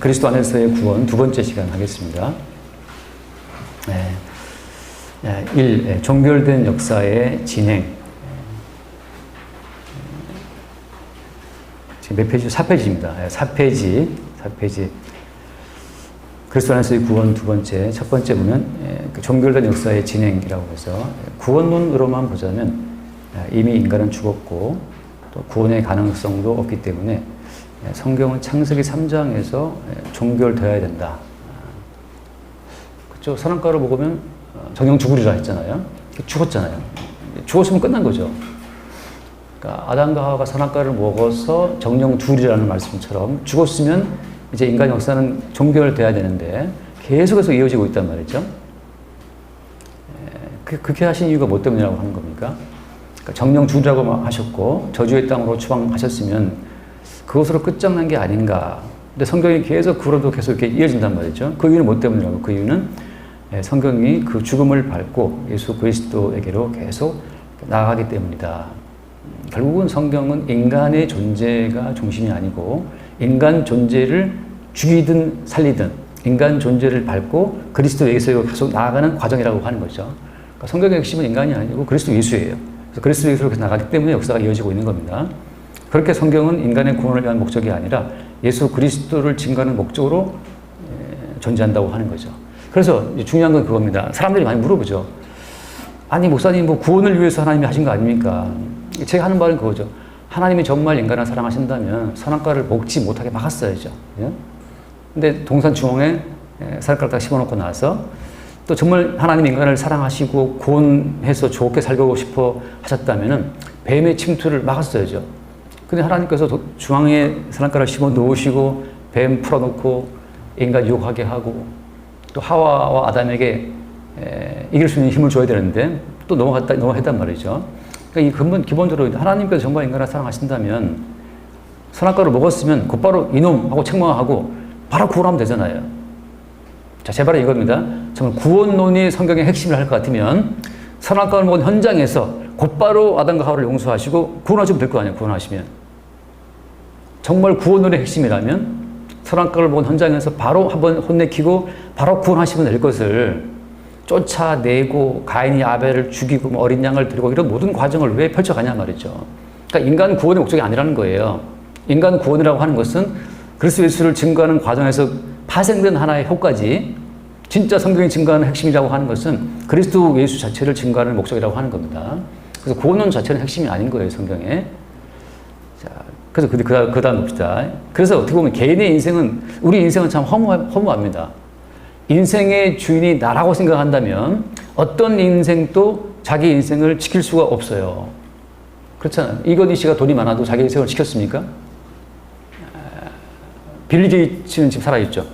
그리스도 안에서의 구원 두 번째 시간 하겠습니다. 1. 종결된 역사의 진행. 지금 몇 페이지? 4페이지입니다. 4페이지. 그리스도 안에서의 구원 두 번째. 첫 번째 보면 종결된 역사의 진행이라고 해서 구원론으로만 보자면 이미 인간은 죽었고 또 구원의 가능성도 없기 때문에 성경은 창세기 3장에서 종결되어야 된다. 그렇죠? 선악과를 먹으면 정령 죽으리라 했잖아요. 죽었잖아요. 죽었으면 끝난 거죠. 그러니까 아담과 하와가 선악과를 먹어서 정령 죽으리라는 말씀처럼 죽었으면 이제 인간 역사는 종결돼야 되는데 계속해서 이어지고 있단 말이죠. 그렇게 하신 이유가 뭐 때문이라고 하는 겁니까? 그러니까 정령 죽으라고 하셨고 저주의 땅으로 추방하셨으면 그것으로 끝장난 게 아닌가. 근데 성경이 계속 그로도 계속 이렇게 이어진단 말이죠. 그 이유는 뭐 때문이라고? 그 이유는 성경이 그 죽음을 밟고 예수 그리스도에게로 계속 나아가기 때문이다. 결국은 성경은 인간의 존재가 중심이 아니고 인간 존재를 죽이든 살리든 인간 존재를 밟고 그리스도 예수에게로 계속 나아가는 과정이라고 하는 거죠. 그러니까 성경의 핵심은 인간이 아니고 그리스도 예수예요. 그래서 그리스도 예수로 계속 나가기 때문에 역사가 이어지고 있는 겁니다. 그렇게 성경은 인간의 구원을 위한 목적이 아니라 예수 그리스도를 증거하는 목적으로 존재한다고 하는 거죠. 그래서 중요한 건 그겁니다. 사람들이 많이 물어보죠. 아니 목사님 뭐 구원을 위해서 하나님이 하신 거 아닙니까? 제가 하는 말은 그거죠. 하나님이 정말 인간을 사랑하신다면 선악과를 먹지 못하게 막았어야죠. 근데 동산 중앙에 선악과를 딱 심어놓고 나서 또 정말 하나님 인간을 사랑하시고 구원해서 좋게 살고 싶어 하셨다면은 뱀의 침투를 막았어야죠. 근데 하나님께서 중앙에 선악과를 심어 놓으시고 뱀 풀어놓고 인간 유혹하게 하고 또 하와와 아담에게 이길 수 있는 힘을 줘야 되는데 또 넘어갔단 말이죠. 그러니까 기본적으로 하나님께서 정말 인간을 사랑하신다면 선악과를 먹었으면 곧바로 이놈 하고 책망하고 바로 구원하면 되잖아요. 자, 제 말은 이겁니다. 정말 구원론이 성경의 핵심을 할 것 같으면 선악과를 먹은 현장에서 곧바로 아담과 하와를 용서하시고 구원하시면 될 거 아니에요. 구원하시면. 정말 구원론의 핵심이라면 선악과를 먹은 현장에서 바로 한번 혼내키고 바로 구원하시면 될 것을 쫓아내고 가인이 아벨을 죽이고 어린 양을 드리고 이런 모든 과정을 왜 펼쳐가냐 말이죠. 그러니까 인간 구원의 목적이 아니라는 거예요. 인간 구원이라고 하는 것은 그리스도 예수를 증거하는 과정에서 파생된 하나의 효과지 진짜 성경이 증거하는 핵심이라고 하는 것은 그리스도 예수 자체를 증거하는 목적이라고 하는 겁니다. 그래서 구원론 자체는 핵심이 아닌 거예요, 성경에. 자, 그래서 그 다음 봅시다. 그래서 어떻게 보면 개인의 인생은, 우리 인생은 참 허무합니다. 인생의 주인이 나라고 생각한다면 어떤 인생도 자기 인생을 지킬 수가 없어요. 그렇잖아요. 이건희 씨가 돈이 많아도 자기 인생을 지켰습니까? 빌 게이츠는 지금 살아있죠.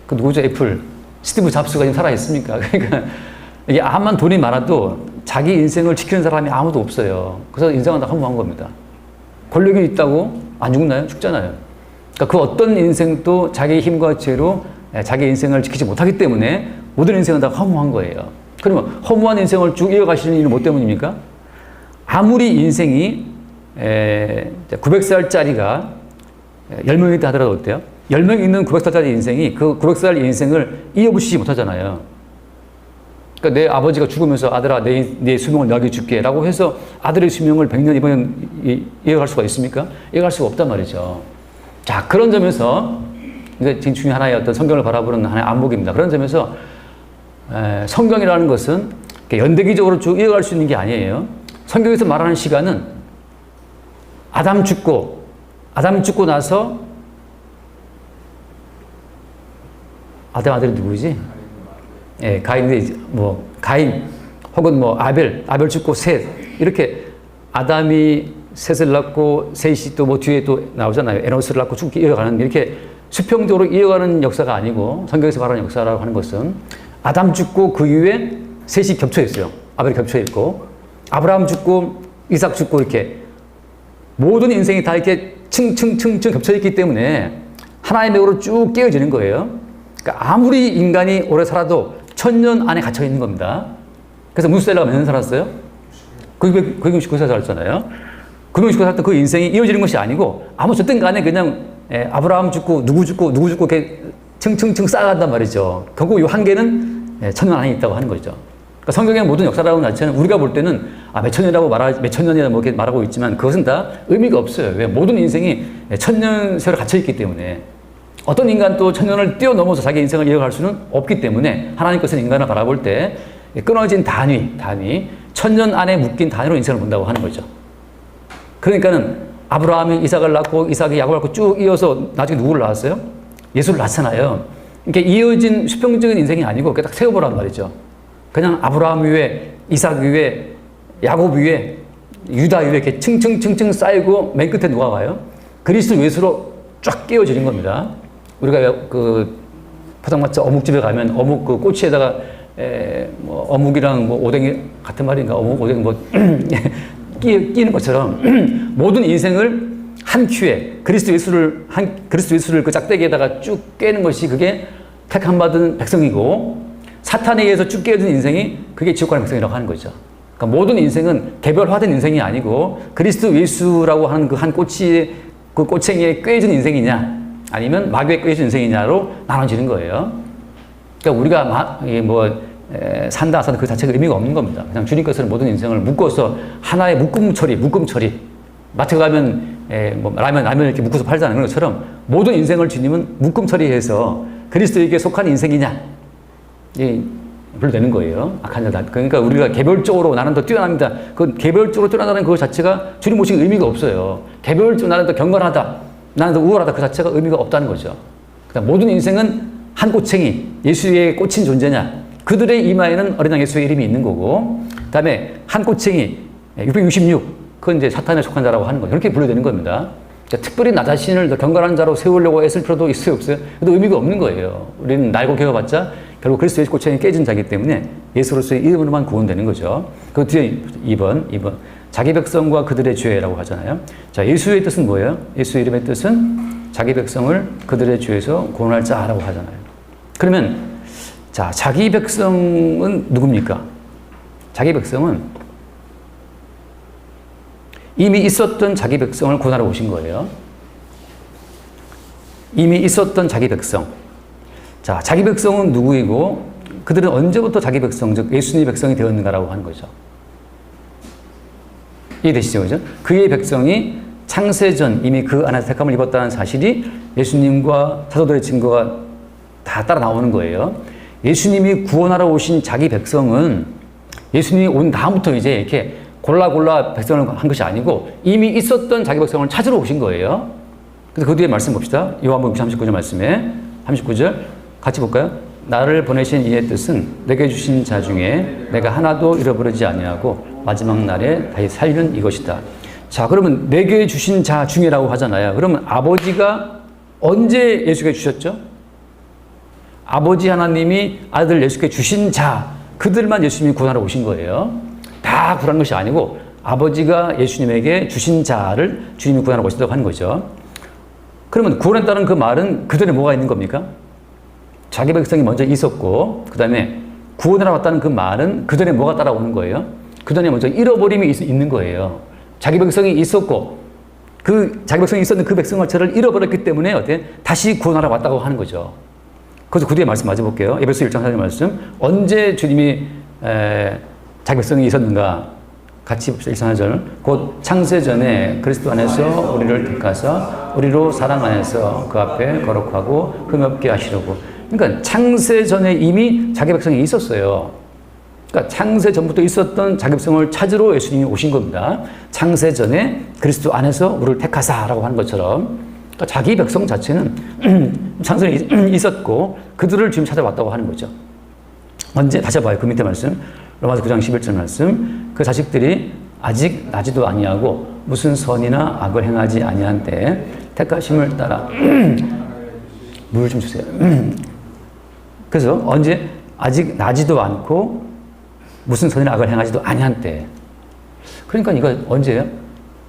그 누구죠? 애플. 스티브 잡스가 지금 살아있습니까? 그러니까 이게 암만 돈이 많아도 자기 인생을 지키는 사람이 아무도 없어요. 그래서 인생은 다 허무한 겁니다. 권력이 있다고 안 죽나요? 죽잖아요. 그러니까 그 어떤 인생도 자기 힘과 지혜로 자기 인생을 지키지 못하기 때문에 모든 인생은 다 허무한 거예요. 그러면 허무한 인생을 쭉 이어가시는 이유는 뭐 때문입니까? 아무리 인생이 900살짜리가 10명이다 하더라도 어때요? 10명 있는 900살짜리 인생이 그 900살 인생을 이어붙이지 못하잖아요. 그러니까 내 아버지가 죽으면서 아들아 내 수명을 너에게 줄게 라고 해서 아들의 수명을 100년 이번엔 이어갈 수가 있습니까? 이어갈 수가 없단 말이죠. 자, 그런 점에서 이게 지금 중에 하나의 어떤 성경을 바라보는 하나의 안목입니다. 그런 점에서 성경이라는 것은 연대기적으로 쭉 이어갈 수 있는 게 아니에요. 성경에서 말하는 시간은 아담 죽고 나서 아담 아들이 누구지? 가인 혹은 아벨 죽고 셋 이렇게 아담이 셋을 낳고 셋이 또 뒤에 또 나오잖아요. 에노스를 낳고 쭉 이어가는 이렇게 수평적으로 이어가는 역사가 아니고 성경에서 말하는 역사라고 하는 것은 아담 죽고 그 이후에 셋이 겹쳐 있어요. 아벨이 겹쳐 있고 아브라함 죽고 이삭 죽고 이렇게 모든 인생이 다 이렇게 층층 겹쳐 있기 때문에 하나의 맥으로 쭉 깨어지는 거예요. 그러니까 아무리 인간이 오래 살아도 1000년 안에 갇혀 있는 겁니다. 그래서 무살라가 몇 년 살았어요? 969세 살았잖아요. 969세 살았던 그 인생이 이어지는 것이 아니고 아무 쨌든 간에 그냥 아브라함 죽고 누구 죽고 누구 죽고 이렇게 층층층 쌓아간단 말이죠. 결국 이 한계는 천년 안에 있다고 하는 거죠. 그러니까 성경의 모든 역사라고 자체는 우리가 볼 때는 몇 천 년이라고 몇 천 년이라고 뭐 이렇게 말하고 있지만 그것은 다 의미가 없어요. 왜? 모든 인생이 천년 세월 갇혀 있기 때문에 어떤 인간도 천년을 뛰어넘어서 자기 인생을 이어갈 수는 없기 때문에 하나님께서는 인간을 바라볼 때 끊어진 단위, 천년 안에 묶인 단위로 인생을 본다고 하는 거죠. 그러니까는 아브라함이 이삭을 낳고 이삭이 야곱을 낳고 쭉 이어서 나중에 누구를 낳았어요? 예수를 낳잖아요. 이렇게 이어진 수평적인 인생이 아니고 딱 세워보란 말이죠. 그냥 아브라함 위에 이삭 위에 야곱 위에 유다 위에 이렇게 층층층층 쌓이고 맨 끝에 누가 와요? 그리스도 예수로 쫙 끼워지는 겁니다. 우리가 그 포장마차 어묵집에 가면 어묵 그 꼬치에다가 뭐 어묵이랑 뭐 오뎅이 같은 말인가? 어묵 오뎅 뭐 끼는 것처럼 모든 인생을 한 큐에 그리스도 예수를 그 짝대기에다가 쭉 깨는 것이 그게 택함 받은 백성이고 사탄에 의해서 쭉 깨어진 인생이 그게 지옥 가는 백성이라고 하는 거죠. 그러니까 모든 인생은 개별화된 인생이 아니고 그리스도 예수라고 하는 그 한 꼬치에 그 꼬챙이에 꿰어진 인생이냐 아니면 마귀에 꿰어진 인생이냐로 나눠지는 거예요. 그러니까 우리가 산다 안 산다 그 자체가 의미가 없는 겁니다. 그냥 주님께서는 모든 인생을 묶어서 하나의 묶음 처리. 마트 가면 라면 이렇게 묶어서 팔자는 그런 것처럼 모든 인생을 주님은 묶음 처리해서 그리스도에게 속한 인생이냐 분류되는 거예요. 악한 자. 그러니까 우리가 개별적으로 나는 더 뛰어납니다. 그 개별적으로 뛰어나다는 그 자체가 주님 모시기 의미가 없어요. 개별적으로 나는 더 경건하다. 나는 더 우월하다. 그 자체가 의미가 없다는 거죠. 그러니까 모든 인생은 한 꼬챙이, 예수의 꽂힌 존재냐. 그들의 이마에는 어린 양 예수의 이름이 있는 거고, 그 다음에 한 꼬챙이, 666. 그건 이제 사탄에 속한 자라고 하는 거예요. 그렇게 분류되는 겁니다. 그러니까 특별히 나 자신을 더 경건한 자로 세우려고 애쓸 필요도 있어요, 없어요? 그래도 의미가 없는 거예요. 우리는 날고 개어봤자 결국 그리스도의 꼬챙이 깨진 자이기 때문에 예수로서의 이름으로만 구원되는 거죠. 그 뒤에 2번. 자기 백성과 그들의 죄라고 하잖아요. 자, 예수의 뜻은 뭐예요? 예수의 이름의 뜻은 자기 백성을 그들의 죄에서 구원할 자라고 하잖아요. 그러면, 자, 자기 백성은 누굽니까? 자기 백성은 이미 있었던 자기 백성을 구원하러 오신 거예요. 이미 있었던 자기 백성. 자, 자기 백성은 누구이고 그들은 언제부터 자기 백성, 즉 예수님의 백성이 되었는가라고 하는 거죠. 이해되시죠? 그죠? 그의 백성이 창세전 이미 그 안에서 택함을 입었다는 사실이 예수님과 사도들의 증거가 다 따라 나오는 거예요. 예수님이 구원하러 오신 자기 백성은 예수님이 온 다음부터 이제 이렇게 골라 백성을 한 것이 아니고 이미 있었던 자기 백성을 찾으러 오신 거예요. 그래서 그 뒤에 말씀 봅시다. 요한복음 39절 말씀에 39절 같이 볼까요? 나를 보내신 이의 뜻은 내게 주신 자 중에 내가 하나도 잃어버리지 아니하고 마지막 날에 다시 살리는 이것이다. 자, 그러면 내게 주신 자 중에라고 하잖아요. 그러면 아버지가 언제 예수께 주셨죠? 아버지 하나님이 아들 예수께 주신 자, 그들만 예수님이 구원하러 오신 거예요. 다 구원한 것이 아니고 아버지가 예수님에게 주신 자를 주님이 구원하러 오신다고 하는 거죠. 그러면 구원했다는 그 말은 그들에 뭐가 있는 겁니까? 자기 백성이 먼저 있었고 그 다음에 구원하러 왔다는 그 말은 그들에 뭐가 따라오는 거예요? 그들에 먼저 잃어버림이 있는 거예요. 자기 백성이 있었고 그 자기 백성이 있었는 그 백성을 잃어버렸기 때문에 어때? 다시 구원하러 왔다고 하는 거죠. 그래서 그 뒤에 말씀 마저 볼게요. 에베소 1장 4절 말씀. 언제 주님이 자기 백성이 있었는가? 같이 봅시다. 1장 4절. 곧 창세전에 그리스도 안에서 우리를 택하사 우리로 사랑 안에서 그 앞에 거룩하고 흠없게 하시려고. 그러니까 창세전에 이미 자기 백성이 있었어요. 그러니까 창세전부터 있었던 자기 백성을 찾으러 예수님이 오신 겁니다. 창세전에 그리스도 안에서 우리를 택하사라고 하는 것처럼 그러니까 자기 백성 자체는 창세전에 있었고 그들을 지금 찾아왔다고 하는 거죠. 언제? 다시 봐요. 그 밑에 말씀. 로마서 9장 11절 말씀. 그 자식들이 아직 나지도 아니하고 무슨 선이나 악을 행하지 아니한 때에 택하심을 따라 물 좀 주세요. 그래서 언제? 아직 나지도 않고 무슨 선이나 악을 행하지도 아니한 때. 그러니까 이거 언제예요?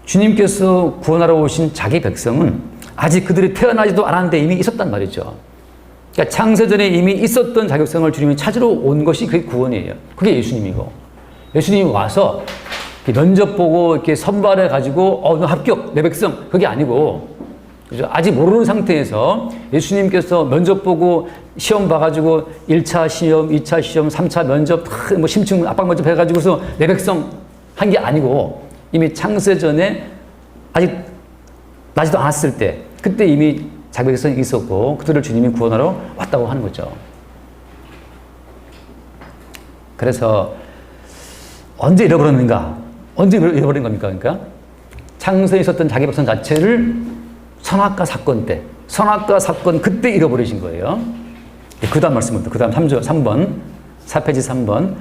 주님께서 구원하러 오신 자기 백성은 아직 그들이 태어나지도 않았는데 이미 있었단 말이죠. 그러니까 창세전에 이미 있었던 자기 백성을 주님이 찾으러 온 것이 그게 구원이에요. 그게 예수님이고. 예수님이 와서 면접 보고 이렇게 선발해 가지고 너 합격 내 백성 그게 아니고 그죠? 아직 모르는 상태에서 예수님께서 면접 보고 시험 봐가지고 1차 시험, 2차 시험, 3차 면접, 뭐 심층 압박 면접 해가지고서 내 백성 한 게 아니고 이미 창세전에 아직 나지도 않았을 때 그때 이미 자기 백성이 있었고 그들을 주님이 구원하러 왔다고 하는 거죠. 그래서 언제 잃어버렸는가? 언제 잃어버린 겁니까? 그러니까 창세에 있었던 자기 백성 자체를 선악과 사건 때, 선악과 사건 그때 잃어버리신 거예요. 그 다음 말씀부터, 그 다음 3번, 4페이지 3번.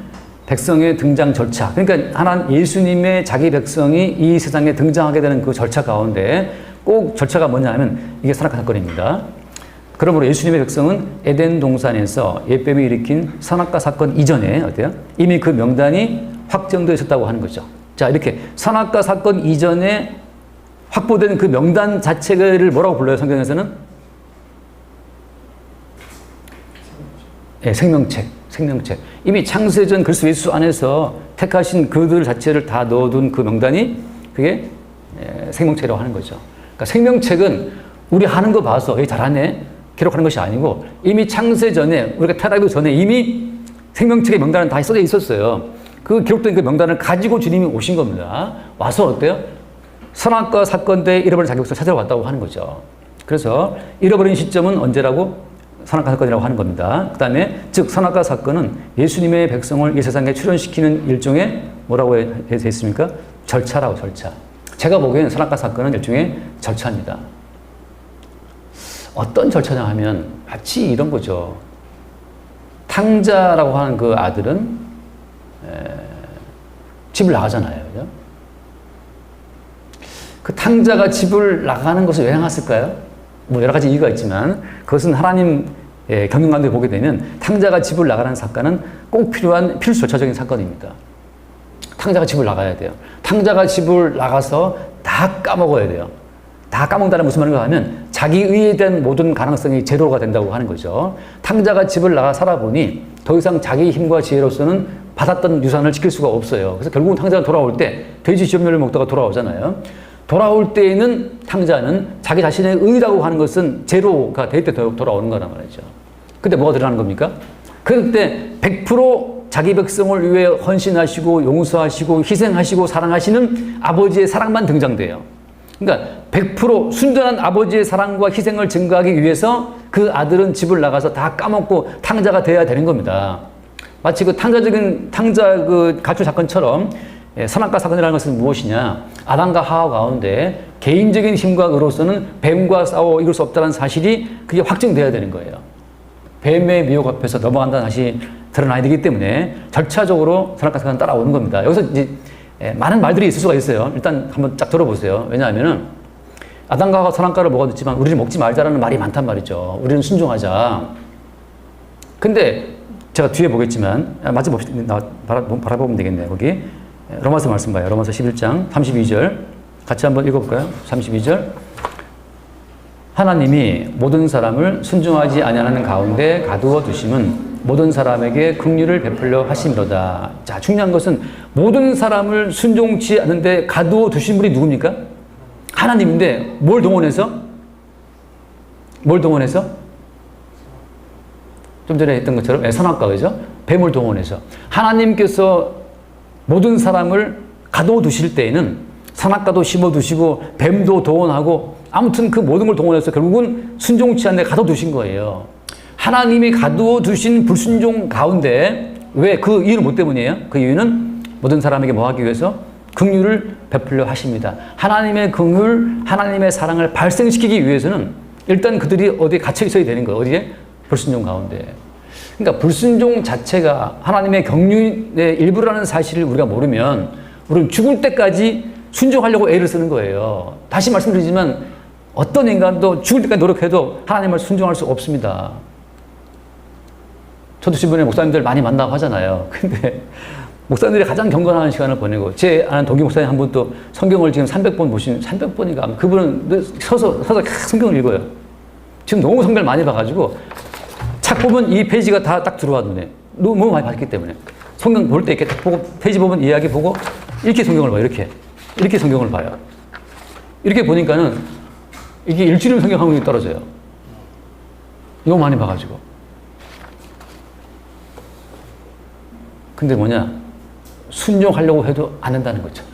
백성의 등장 절차. 그러니까 예수님의 자기 백성이 이 세상에 등장하게 되는 그 절차 가운데 꼭 절차가 뭐냐 하면 이게 선악과 사건입니다. 그러므로 예수님의 백성은 에덴 동산에서 옛뱀이 일으킨 선악과 사건 이전에 어때요? 이미 그 명단이 확정되어 있었다고 하는 거죠. 자, 이렇게 선악과 사건 이전에 확보된 그 명단 자체를 뭐라고 불러요? 성경에서는? 네, 생명책. 이미 창세전 그리스도 예수 안에서 택하신 그들 자체를 다 넣어둔 그 명단이 그게 생명책이라고 하는 거죠. 그러니까 생명책은 우리 하는 거 봐서 잘하네 기록하는 것이 아니고 이미 창세전에 우리가 태어나기 전에 이미 생명책의 명단은 다 써져 있었어요. 그 기록된 그 명단을 가지고 주님이 오신 겁니다. 와서 어때요? 선악과 사건 때 잃어버린 자기 백성을 찾아러 왔다고 하는 거죠. 그래서 잃어버린 시점은 언제라고? 선악과 사건이라고 하는 겁니다. 그 다음에 즉 선악과 사건은 예수님의 백성을 이 세상에 출현시키는 일종의 뭐라고 되어 있습니까? 절차라고 절차. 제가 보기에는 선악과 사건은 일종의 절차입니다. 어떤 절차냐 하면 마치 이런 거죠. 탕자라고 하는 그 아들은 집을 나가잖아요. 그죠? 그 탕자가 집을 나가는 것을 왜 나갔을까요? 뭐 여러 가지 이유가 있지만 그것은 하나님 경영 가운데 보게 되면 탕자가 집을 나가는 사건은 꼭 필요한 필수 절차적인 사건입니다. 탕자가 집을 나가야 돼요. 탕자가 집을 나가서 다 까먹어야 돼요. 다 까먹는다는 무슨 말인가 하면 자기 의에 대한 모든 가능성이 제로가 된다고 하는 거죠. 탕자가 집을 나가 살아보니 더 이상 자기 힘과 지혜로서는 받았던 유산을 지킬 수가 없어요. 그래서 결국은 탕자가 돌아올 때 돼지 지업료를 먹다가 돌아오잖아요. 돌아올 때에는 탕자는 자기 자신의 의라고 하는 것은 제로가 될 때 돌아오는 거란 말이죠. 근데 뭐가 드러나는 겁니까? 그때 100% 자기 백성을 위해 헌신하시고 용서하시고 희생하시고 사랑하시는 아버지의 사랑만 등장돼요. 그러니까 100% 순전한 아버지의 사랑과 희생을 증거하기 위해서 그 아들은 집을 나가서 다 까먹고 탕자가 돼야 되는 겁니다. 마치 그 탕자 그 가출 사건처럼 선악과 사건이라는 것은 무엇이냐? 아담과 하와 가운데 개인적인 힘과 의로서는 뱀과 싸워 이길 수 없다는 사실이 그게 확증돼야 되는 거예요. 뱀의 미혹 앞에서 넘어간다는 사실이 드러나야 되기 때문에 절차적으로 선악과 사건은 따라오는 겁니다. 여기서 이제 많은 말들이 있을 수가 있어요. 일단 한번 쫙 들어보세요. 왜냐하면은 아담과 하와가 선악과를 먹었지만 우리는 먹지 말자라는 말이 많단 말이죠. 우리는 순종하자. 근데 제가 뒤에 보겠지만 마저 바라보면 되겠네요. 거기 로마서 말씀 봐요. 로마서 11장 32절 같이 한번 읽어볼까요? 32절 하나님이 모든 사람을 순종하지 아니하는 가운데 가두어 두심은 모든 사람에게 긍휼을 베풀려 하심이로다. 자, 중요한 것은 모든 사람을 순종치 않는데 가두어 두신 분이 누굽니까? 하나님인데 뭘 동원해서? 좀 전에 했던 것처럼 선악과 그죠? 뱀을 동원해서 하나님께서 모든 사람을 가둬 두실 때에는 선악과도 심어 두시고 뱀도 동원하고 아무튼 그 모든 걸 동원해서 결국은 순종치 않는데 가둬 두신 거예요. 하나님이 가두어 두신 불순종 가운데 왜 그 이유는 뭐 때문이에요? 그 이유는 모든 사람에게 뭐 하기 위해서? 긍휼을 베풀려 하십니다. 하나님의 긍휼, 하나님의 사랑을 발생시키기 위해서는 일단 그들이 어디에 갇혀 있어야 되는 거예요. 어디에? 불순종 가운데. 그러니까 불순종 자체가 하나님의 경륜의 일부라는 사실을 우리가 모르면 우리는 죽을 때까지 순종하려고 애를 쓰는 거예요. 다시 말씀드리지만 어떤 인간도 죽을 때까지 노력해도 하나님을 순종할 수 없습니다. 저도 주변에 목사님들 많이 만나고 하잖아요. 근데 목사님들이 가장 경건한 시간을 보내고 제 아는 동기 목사님 한 분도 성경을 지금 300번 보신 300번인가 그분은 서서 성경을 읽어요. 지금 너무 성경을 많이 봐가지고 책 보면 이 페이지가 다 딱 들어와 눈에 너무 많이 봤기 때문에 성경 볼 때 이렇게 딱 보고 페이지 보면 이야기 보고 이렇게 성경을 봐요. 이렇게 성경을 봐요. 이렇게 보니까는 이게 일주일 성경하고 떨어져요. 이거 많이 봐가지고. 근데 뭐냐? 순종하려고 해도 안 된다는 거죠.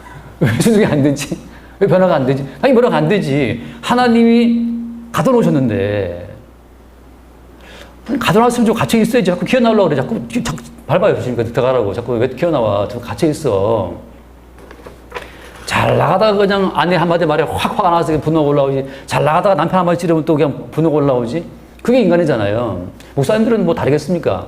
왜 순종이 안 되지? 왜 변화가 안 되지? 당연히 변화가 안 되지. 하나님이 가둬놓으셨는데, 가둬놨으면 좀 갇혀 있어야지. 자꾸 기어나오려고 그래. 자꾸 밟아요. 지금 들어가라고. 자꾸 왜 기어나와. 좀 갇혀 있어. 잘 나가다가 그냥 아내 한마디 말에 확 화가 나서 분노가 올라오지. 잘 나가다가 남편 한마디 찌르면 또 그냥 분노가 올라오지. 그게 인간이잖아요. 목사님들은 뭐 다르겠습니까?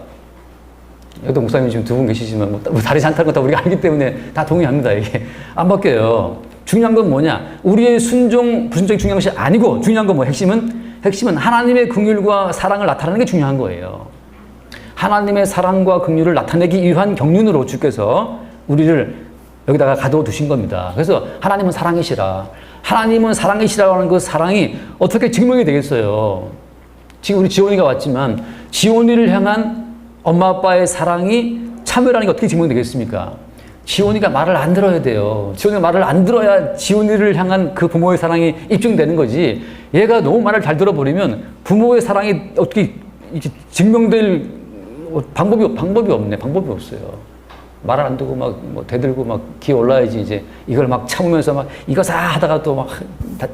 여기도 목사님이 지금 두 분 계시지만 뭐 다르지 않다는 거 다 우리가 알기 때문에 다 동의합니다. 이게 안 바뀌어요. 중요한 건 뭐냐? 우리의 순종, 불순종이 중요한 것이 아니고 중요한 건 뭐 핵심은 하나님의 긍휼과 사랑을 나타내는 게 중요한 거예요. 하나님의 사랑과 긍휼을 나타내기 위한 경륜으로 주께서 우리를 여기다가 가둬두신 겁니다. 그래서 하나님은 사랑이시라. 하나님은 사랑이시라고 하는 그 사랑이 어떻게 증명이 되겠어요? 지금 우리 지원이가 왔지만 지원이를 향한 엄마 아빠의 사랑이 참여라는 게 어떻게 증명되겠습니까? 지원이가 말을 안 들어야 돼요. 지원이가 말을 안 들어야 지원이를 향한 그 부모의 사랑이 입증되는 거지. 얘가 너무 말을 잘 들어버리면 부모의 사랑이 어떻게 증명될 방법이 없네. 방법이 없어요. 말을 안 듣고 막 뭐 대들고 막 기어 올라야지 이제 이걸 막 참으면서 막 이거 사 하다가 또 막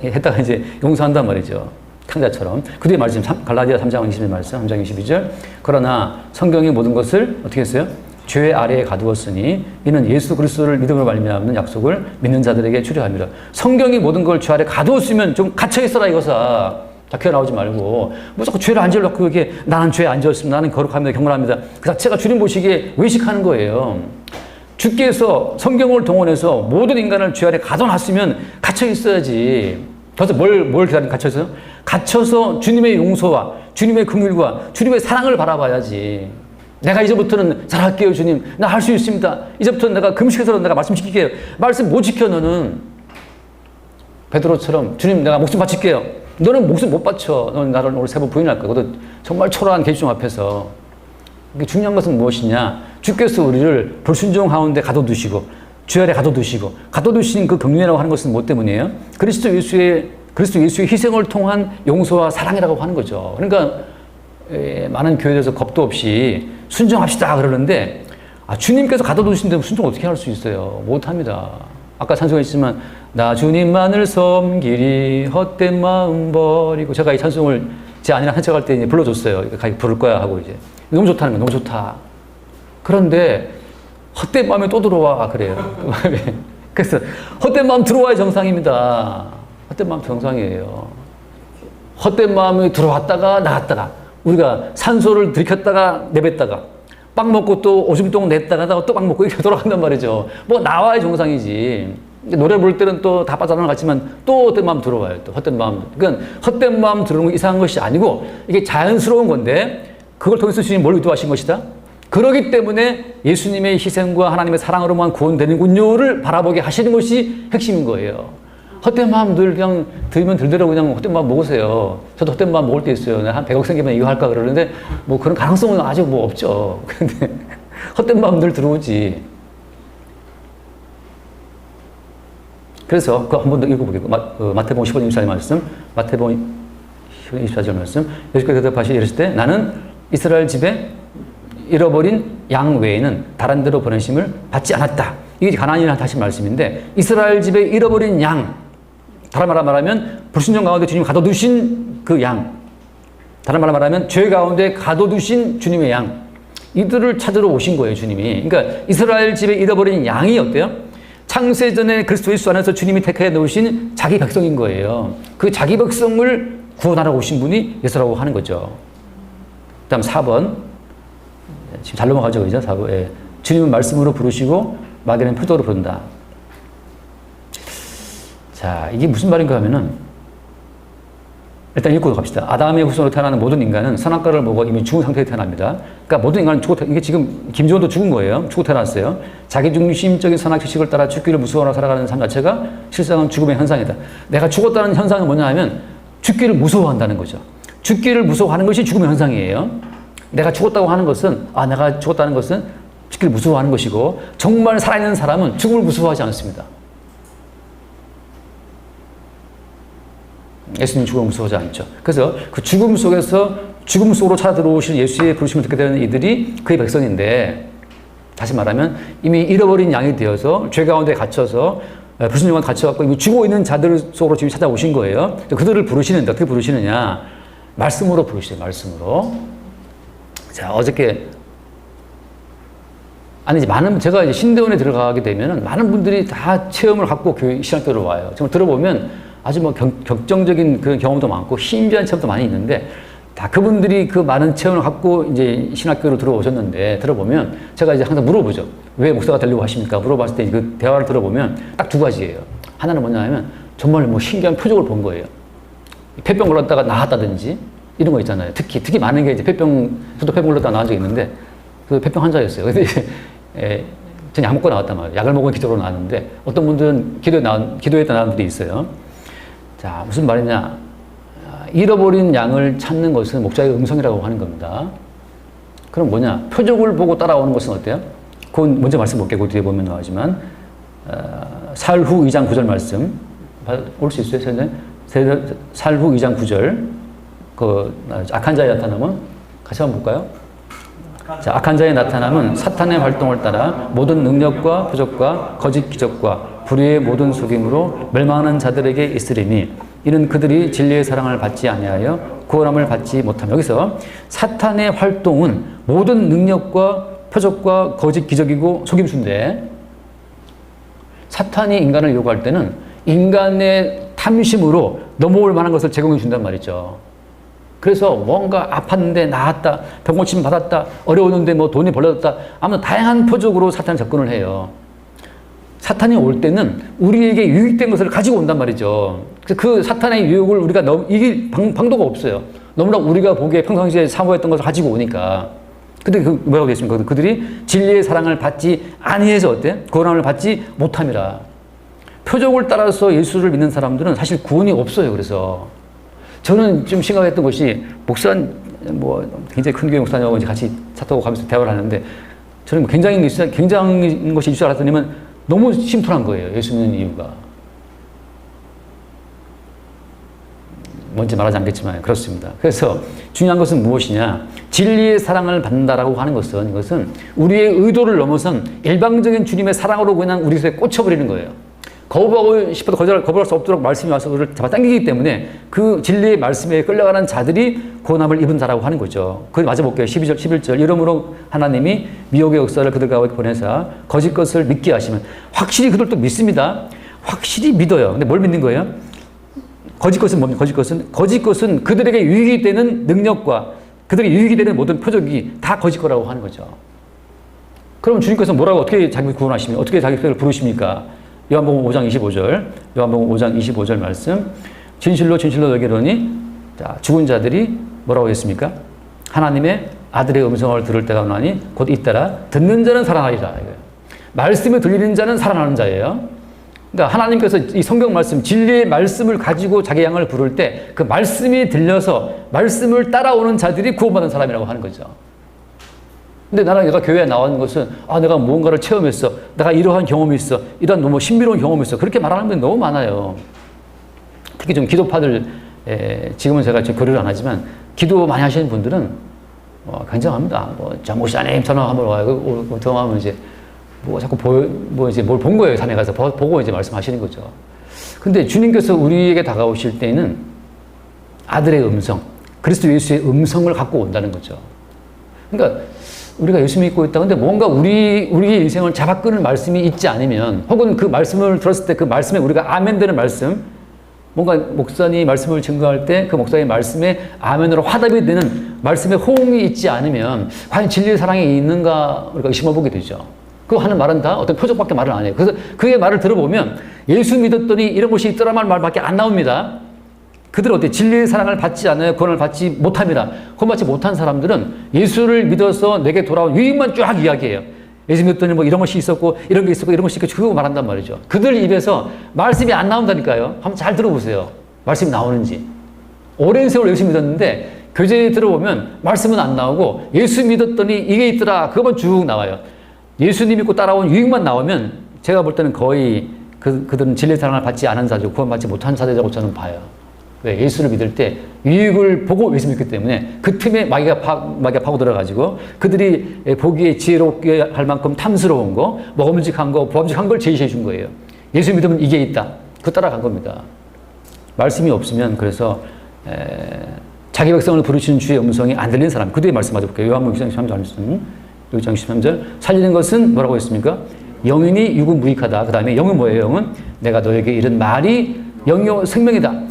했다가 이제 용서한단 말이죠. 탕자처럼. 그 뒤에 말씀, 갈라디아 3장 20절 말씀, 3장 22절. 그러나 성경의 모든 것을 어떻게 했어요? 죄 아래에 가두었으니 이는 예수 그리스도를 믿음으로 말미암는 약속을 믿는 자들에게 주려함이라. 성경이 모든 걸 죄 아래 가두었으면 좀 갇혀 있어라 이거사. 다 나오지 말고 뭐 자꾸 죄를 안 지으려고 이게 나는 죄 안 지었습니다. 나는 거룩합니다. 경건합니다. 그 자체가 주님 보시기에 외식하는 거예요. 주께서 성경을 동원해서 모든 인간을 죄 아래 가둬놨으면 갇혀 있어야지. 그래서 뭘 기다리면 갇혀서요? 갇혀서 주님의 용서와 주님의 긍휼과 주님의 사랑을 바라봐야지. 내가 이제부터는 잘할게요, 주님. 나 할 수 있습니다. 이제부터는 내가 금식해서 내가 말씀 지킬게요. 말씀 못 지켜 너는. 베드로처럼 주님 내가 목숨 바칠게요. 너는 목숨 못 바쳐. 너는 나를 오늘 세 번 부인할 거야. 그것도 정말 초라한 계시종 앞에서. 중요한 것은 무엇이냐? 주께서 우리를 불순종 가운데 가둬두시고 죄 아래 가둬두신 그 경륜이라고 하는 것은 뭐 때문이에요? 그리스도 예수의 희생을 통한 용서와 사랑이라고 하는 거죠. 그러니까 많은 교회에서 겁도 없이 순종합시다 그러는데 주님께서 가둬두신데 순종 어떻게 할 수 있어요? 못합니다. 아까 찬송했지만 나 주님만을 섬기리 헛된 마음 버리고 제가 이 찬송을 제 아내랑 산책할 때 이제 불러줬어요. 가서 부를 거야 하고 이제 너무 좋다는 거예요. 너무 좋다. 그런데 헛된 마음이 또 들어와 그래요. 그래서 헛된 마음 들어와야 정상입니다. 헛된 마음 정상이에요. 헛된 마음이 들어왔다가 나갔다가 우리가 산소를 들이켰다가 내뱉다가 빵 먹고 또 오줌똥 냈다가 또 빵 먹고 이렇게 돌아간단 말이죠. 뭐 나와야 정상이지. 노래 부를 때는 또 다 빠져나갔지만 또 헛된 마음 들어와요. 또 헛된 마음. 그러니까 헛된 마음 들어오는 건 이상한 것이 아니고 이게 자연스러운 건데 그걸 통해서 주님 뭘 의도하신 것이다? 그러기 때문에 예수님의 희생과 하나님의 사랑으로만 구원되는군요를 바라보게 하시는 것이 핵심인 거예요. 헛된 마음들 그냥 들면 들대로 그냥 헛된 마음 먹으세요. 저도 헛된 마음 먹을 때 있어요. 한 100억 생기면 이거 할까 그러는데 뭐 그런 가능성은 아직 뭐 없죠. 근데 헛된 마음들 들어오지. 그래서 그거 한 번 더 읽어보겠고 마태복음 15장 24절 말씀, 마태복음 24절 말씀. 예수께서 대답하시되 이르실 때 나는 이스라엘 집에 잃어버린 양 외에는 다른 데로 보내심을 받지 않았다. 이게 가나안인한테 하신 말씀인데 이스라엘 집에 잃어버린 양, 다른 말로 말하면 불순종 가운데 주님이 가둬두신 그 양, 다른 말로 말하면 죄 가운데 가둬두신 주님의 양, 이들을 찾으러 오신 거예요. 주님이. 그러니까 이스라엘 집에 잃어버린 양이 어때요? 창세전에 그리스도 예수 안에서 주님이 택해 놓으신 자기 백성인 거예요. 그 자기 백성을 구원하러 오신 분이 예수라고 하는 거죠. 그 다음 4번. 지금 잘 넘어가죠, 그죠? 4번. 예. 주님은 말씀으로 부르시고 마귀는 표적으로 부른다. 자, 이게 무슨 말인가 하면은 일단 읽고 갑시다. 아담의 후손으로 태어나는 모든 인간은 선악과를 먹어 이미 죽은 상태에 태어납니다. 그러니까 모든 인간은 이게 지금 김지원도 죽은 거예요. 죽고 태어났어요. 자기중심적인 선악지식을 따라 죽기를 무서워하며 살아가는 삶 자체가 실상은 죽음의 현상이다. 내가 죽었다는 현상은 뭐냐 하면 죽기를 무서워한다는 거죠. 죽기를 무서워하는 것이 죽음의 현상이에요. 내가 죽었다고 하는 것은 내가 죽었다는 것은 죽기를 무서워하는 것이고 정말 살아있는 사람은 죽음을 무서워하지 않습니다. 예수님 죽음을 무서워하지 않죠. 그래서 그 죽음 속에서 죽음 속으로 찾아 들어오신 예수의 부르심을 듣게 되는 이들이 그의 백성인데, 다시 말하면 이미 잃어버린 양이 되어서 죄 가운데 갇혀서 불순종한 갇혀갖고 이미 죽어 있는 자들 속으로 지금 찾아오신 거예요. 그들을 부르시는데 어떻게 부르시느냐? 말씀으로 부르시죠. 말씀으로. 자, 어저께 아니지, 제가 이제 신대원에 들어가게 되면은 많은 분들이 다 체험을 갖고 교회 신학교로 와요. 정말 들어보면 아주 뭐 격정적인 그런 경험도 많고 신비한 체험도 많이 있는데, 다 그분들이 그 많은 체험을 갖고 이제 신학교로 들어오셨는데, 들어보면 제가 이제 항상 물어보죠. 왜 목사가 되려고 하십니까? 물어봤을 때 그 대화를 들어보면 딱 두 가지예요. 하나는 뭐냐 하면 정말 뭐 신기한 표적을 본 거예요. 폐병 걸렸다가 나았다든지 이런 거 있잖아요. 특히 많은 게 이제 저도 폐병 걸렸다가 나은 적이 있는데, 그 폐병 환자였어요. 근데 전 약 먹고 나왔단 말이에요. 약을 먹은 기도로 나왔는데, 어떤 분들은 기도했다 나온 분들이 있어요. 자, 무슨 말이냐. 잃어버린 양을 찾는 것은 목자의 음성이라고 하는 겁니다. 그럼 뭐냐? 표적을 보고 따라오는 것은 어때요? 그건 먼저 말씀 볼게요. 그 뒤에 보면 나오지만, 사흘 후 2장 9절 말씀. 올 수 있어요? 사흘 후 2장 9절. 악한 자의 나타남은 같이 한번 볼까요? 자, 악한 자의 나타남은 사탄의 활동을 따라 모든 능력과 표적과 거짓 기적과 불의의 모든 속임으로 멸망하는 자들에게 있으리니, 이는 그들이 진리의 사랑을 받지 아니하여 구원함을 받지 못함. 여기서 사탄의 활동은 모든 능력과 표적과 거짓 기적이고 속임수인데, 사탄이 인간을 요구할 때는 인간의 탐심으로 넘어올 만한 것을 제공해 준단 말이죠. 그래서 뭔가 아팠는데 나았다, 병고침 받았다, 어려웠는데 뭐 돈이 벌어졌다, 아무튼 다양한 표적으로 사탄이 접근을 해요. 사탄이 올 때는 우리에게 유익된 것을 가지고 온단 말이죠. 그래서 그 사탄의 유혹을 우리가 이길 방도가 없어요. 너무나 우리가 보기에 평상시에 사모했던 것을 가지고 오니까. 근데 뭐라고 되어 있습니까? 그들이 진리의 사랑을 받지 아니해서 어때? 구원함을 받지 못함이라. 표적을 따라서 예수를 믿는 사람들은 사실 구원이 없어요. 그래서 저는 좀 심각했던 것이, 뭐 굉장히 큰 교회 목사님하고 같이 차 타고 가면서 대화를 하는데, 저는 굉장한 것이 줄 알았더니만 너무 심플한 거예요. 예수 믿는 이유가. 뭔지 말하지 않겠지만 그렇습니다. 그래서 중요한 것은 무엇이냐? 진리의 사랑을 받는다라고 하는 것은, 이것은 우리의 의도를 넘어선 일방적인 주님의 사랑으로 그냥 우리 속에 꽂혀버리는 거예요. 거부하고 싶어도 거부할 수 없도록 말씀이 와서 우리를 잡아당기기 때문에 그 진리의 말씀에 끌려가는 자들이 구원함을 입은 자라고 하는 거죠. 그걸 맞아 볼게요. 12절, 11절. 이러므로 하나님이 미혹의 역사를 그들 가운데 보내사 거짓 것을 믿게 하시면, 확실히 그들도 믿습니다. 확실히 믿어요. 근데 뭘 믿는 거예요? 거짓 것은 뭡니까? 거짓 것은 그들에게 유익이 되는 능력과 그들에게 유익이 되는 모든 표적이 다 거짓 거라고 하는 거죠. 그럼 주님께서 뭐라고, 어떻게 자기 구원하십니까? 어떻게 자기 편을 부르십니까? 요한복음 5장 25절, 요한복음 5장 25절 말씀. 진실로 너에게 이르노니, 자, 죽은 자들이 뭐라고 했습니까? 하나님의 아들의 음성을 들을 때가 오나니 곧 잇따라 듣는 자는 살아나리라. 이거예요. 말씀을 들리는 자는 살아나는 자예요. 그러니까 하나님께서 이 성경 말씀, 진리의 말씀을 가지고 자기 양을 부를 때 그 말씀이 들려서 말씀을 따라오는 자들이 구원받은 사람이라고 하는 거죠. 근데 내가 교회에 나온 것은, 내가 무언가를 체험했어. 내가 이러한 경험이 있어. 이런 너무 신비로운 경험이 있어. 그렇게 말하는 분이 너무 많아요. 특히 좀 기도파들, 지금은 제가 교류를 안 하지만, 기도 많이 하시는 분들은, 굉장합니다. 목사님, 전화 한번 와요. 경험하면 이제, 자꾸 이제 뭘 본 거예요. 산에 가서. 보고 이제 말씀하시는 거죠. 근데 주님께서 우리에게 다가오실 때는 아들의 음성, 그리스도 예수의 음성을 갖고 온다는 거죠. 그러니까, 우리가 예수 믿고 있다. 근데 뭔가 우리의 인생을 잡아끄는 말씀이 있지 않으면, 혹은 그 말씀을 들었을 때 그 말씀에 우리가 아멘 되는 말씀, 뭔가 목사님이 말씀을 증거할 때 그 목사의 말씀에 아멘으로 화답이 되는 말씀에 호응이 있지 않으면, 과연 진리의 사랑이 있는가 우리가 의심해보게 되죠. 그 하는 말은 다 어떤 표적밖에 말을 안 해요. 그래서 그의 말을 들어보면, 예수 믿었더니 이런 것이 있더라만 말밖에 안 나옵니다. 그들은 어때? 진리의 사랑을 받지 않아요? 구원을 받지 못함이라. 구원받지 못한 사람들은 예수를 믿어서 내게 돌아온 유익만 쫙 이야기해요. 예수 믿었더니 뭐 이런 것이 있었고, 이런 게 있었고, 이런 것이 있고, 그거 말한단 말이죠. 그들 입에서 말씀이 안 나온다니까요. 한번 잘 들어보세요. 말씀이 나오는지. 오랜 세월 예수 믿었는데, 교재에 들어보면 말씀은 안 나오고, 예수 믿었더니 이게 있더라. 그것만 쭉 나와요. 예수님 믿고 따라온 유익만 나오면, 제가 볼 때는 거의 그들은 진리의 사랑을 받지 않은 자죠. 구원받지 못한 자들이라고 저는 봐요. 왜? 예수를 믿을 때 유익을 보고 예수 믿기 때문에 그 틈에 마귀가 파고들어가지고 그들이 보기에 지혜롭게 할 만큼 탐스러운 거, 먹음직한 거, 보암직한 걸 제시해 준 거예요. 예수 믿으면 이게 있다. 그거 따라간 겁니다. 말씀이 없으면 그래서 자기 백성을 부르시는 주의 음성이 안 들리는 사람, 그 뒤에 말씀하자 볼게요. 요한복음 6장 13절, 6장 13절. 살리는 것은 뭐라고 했습니까? 영이니 육은 무익하다. 그 다음에 영은 뭐예요? 영은 내가 너에게 이른 말이 영이요 생명이다.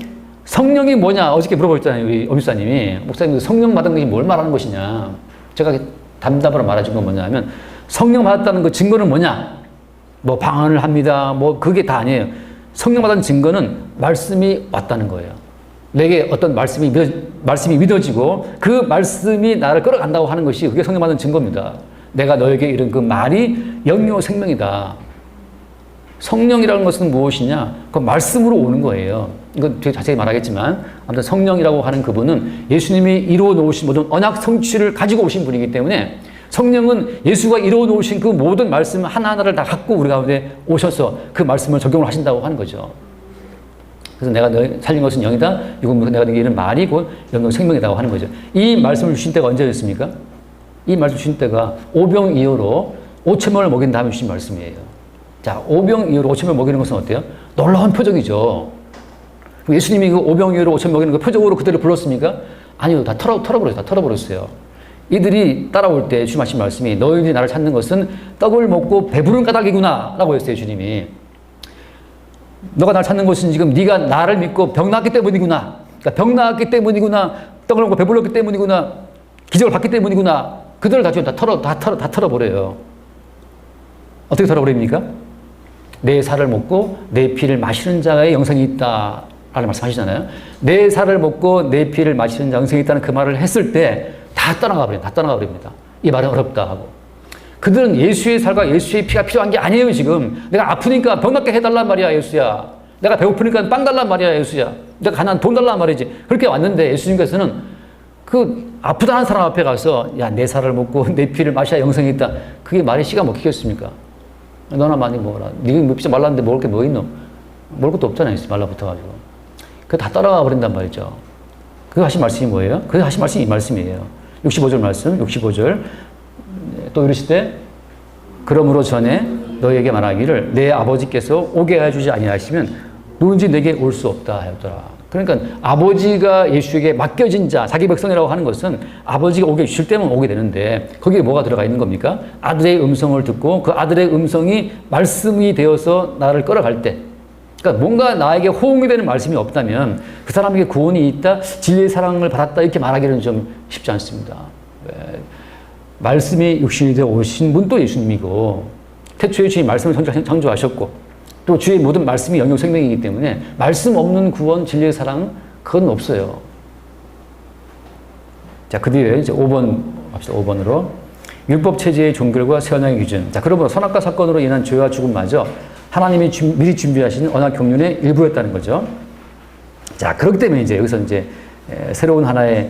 성령이 뭐냐? 어저께 물어보셨잖아요. 우리 엄유사님이. 목사님, 성령 받은 것이 뭘 말하는 것이냐? 제가 담답으로 말해준 건 뭐냐 하면, 성령 받았다는 그 증거는 뭐냐? 뭐 방언을 합니다. 뭐 그게 다 아니에요. 성령 받은 증거는 말씀이 왔다는 거예요. 내게 어떤 말씀이 믿어지고 그 말씀이 나를 끌어간다고 하는 것이 그게 성령 받은 증거입니다. 내가 너에게 이른 그 말이 영이요 생명이다. 성령이라는 것은 무엇이냐? 그 말씀으로 오는 거예요. 이건 되게 자세히 말하겠지만, 아무튼 성령이라고 하는 그분은 예수님이 이루어 놓으신 모든 언약 성취를 가지고 오신 분이기 때문에 성령은 예수가 이루어 놓으신 그 모든 말씀 하나하나를 다 갖고 우리 가운데 오셔서 그 말씀을 적용을 하신다고 하는 거죠. 그래서 내가 너 살린 것은 영이다. 이건 내가 너에게 이른 말이 곧 영이요 생명이라고 하는 거죠. 이 말씀을 주신 때가 언제였습니까? 이 말씀 주신 때가 오병이어로 5천명을 먹인 다음에 주신 말씀이에요. 자, 오병이어로 5천명 먹이는 것은 어때요? 놀라운 표적이죠. 예수님이 그 오병이어로 5천 먹이는 거 표적으로 그들을 불렀습니까? 아니요, 다 털어버렸어요. 이들이 따라올 때 주님 하신 말씀이 너희들이 나를 찾는 것은 떡을 먹고 배부른 까닭이구나 라고 했어요, 주님이. 너가 나를 찾는 것은 지금 네가 나를 믿고 병 나았기 때문이구나. 그러니까 병 나았기 때문이구나. 떡을 먹고 배불렀기 때문이구나. 기적을 받기 때문이구나. 그들을 다 털어버려요. 어떻게 털어버립니까? 내 살을 먹고 내 피를 마시는 자의 영생이 있다 라는 말씀 하시잖아요. 내 살을 먹고 내 피를 마시는 자의 영생이 있다는 그 말을 했을 때 다 떠나가 버립니다. 이 말은 어렵다 하고. 그들은 예수의 살과 예수의 피가 필요한 게 아니에요. 지금 내가 아프니까 병 낫게 해달란 말이야, 예수야. 내가 배고프니까 빵 달란 말이야, 예수야. 내가 가난 돈 달란 말이지. 그렇게 왔는데 예수님께서는 그 아프다는 사람 앞에 가서 야, 내 살을 먹고 내 피를 마셔야 영생이 있다. 그게 말이 씨가 먹히겠습니까? 너나 많이 먹어라. 네가 먹지 말랐는데 먹을 게 뭐 있노? 먹을 것도 없잖아요. 말라붙어가지고. 그거 다 따라가 버린단 말이죠. 그 하신 말씀이 뭐예요? 그 하신 말씀이 이 말씀이에요. 65절 말씀, 65절. 또 이르시되 그러므로 전에 너에게 말하기를 내 아버지께서 오게 해주지 아니하시면 누군지 내게 올 수 없다 하였더라. 그러니까 아버지가 예수에게 맡겨진 자, 자기 백성이라고 하는 것은 아버지가 오게 주실 때만 오게 되는데 거기에 뭐가 들어가 있는 겁니까? 아들의 음성을 듣고 그 아들의 음성이 말씀이 되어서 나를 끌어갈 때, 그러니까 뭔가 나에게 호응이 되는 말씀이 없다면 그 사람에게 구원이 있다, 진리의 사랑을 받았다 이렇게 말하기는 좀 쉽지 않습니다. 말씀이 육신이 되어 오신 분도 예수님이고 태초에 주님 말씀을 창조하셨고 또 주의 모든 말씀이 영역 생명이기 때문에 말씀 없는 구원, 진리의 사랑 그건 없어요. 자, 그 뒤에 이제 5번 합시다. 5번으로 율법 체제의 종결과 새 언약의 기준. 자, 그러므로 선악과 사건으로 인한 죄와 죽음마저 하나님이 미리 준비하신 언약 경륜의 일부였다는 거죠. 자, 그렇기 때문에 이제 여기서 이제 새로운 하나의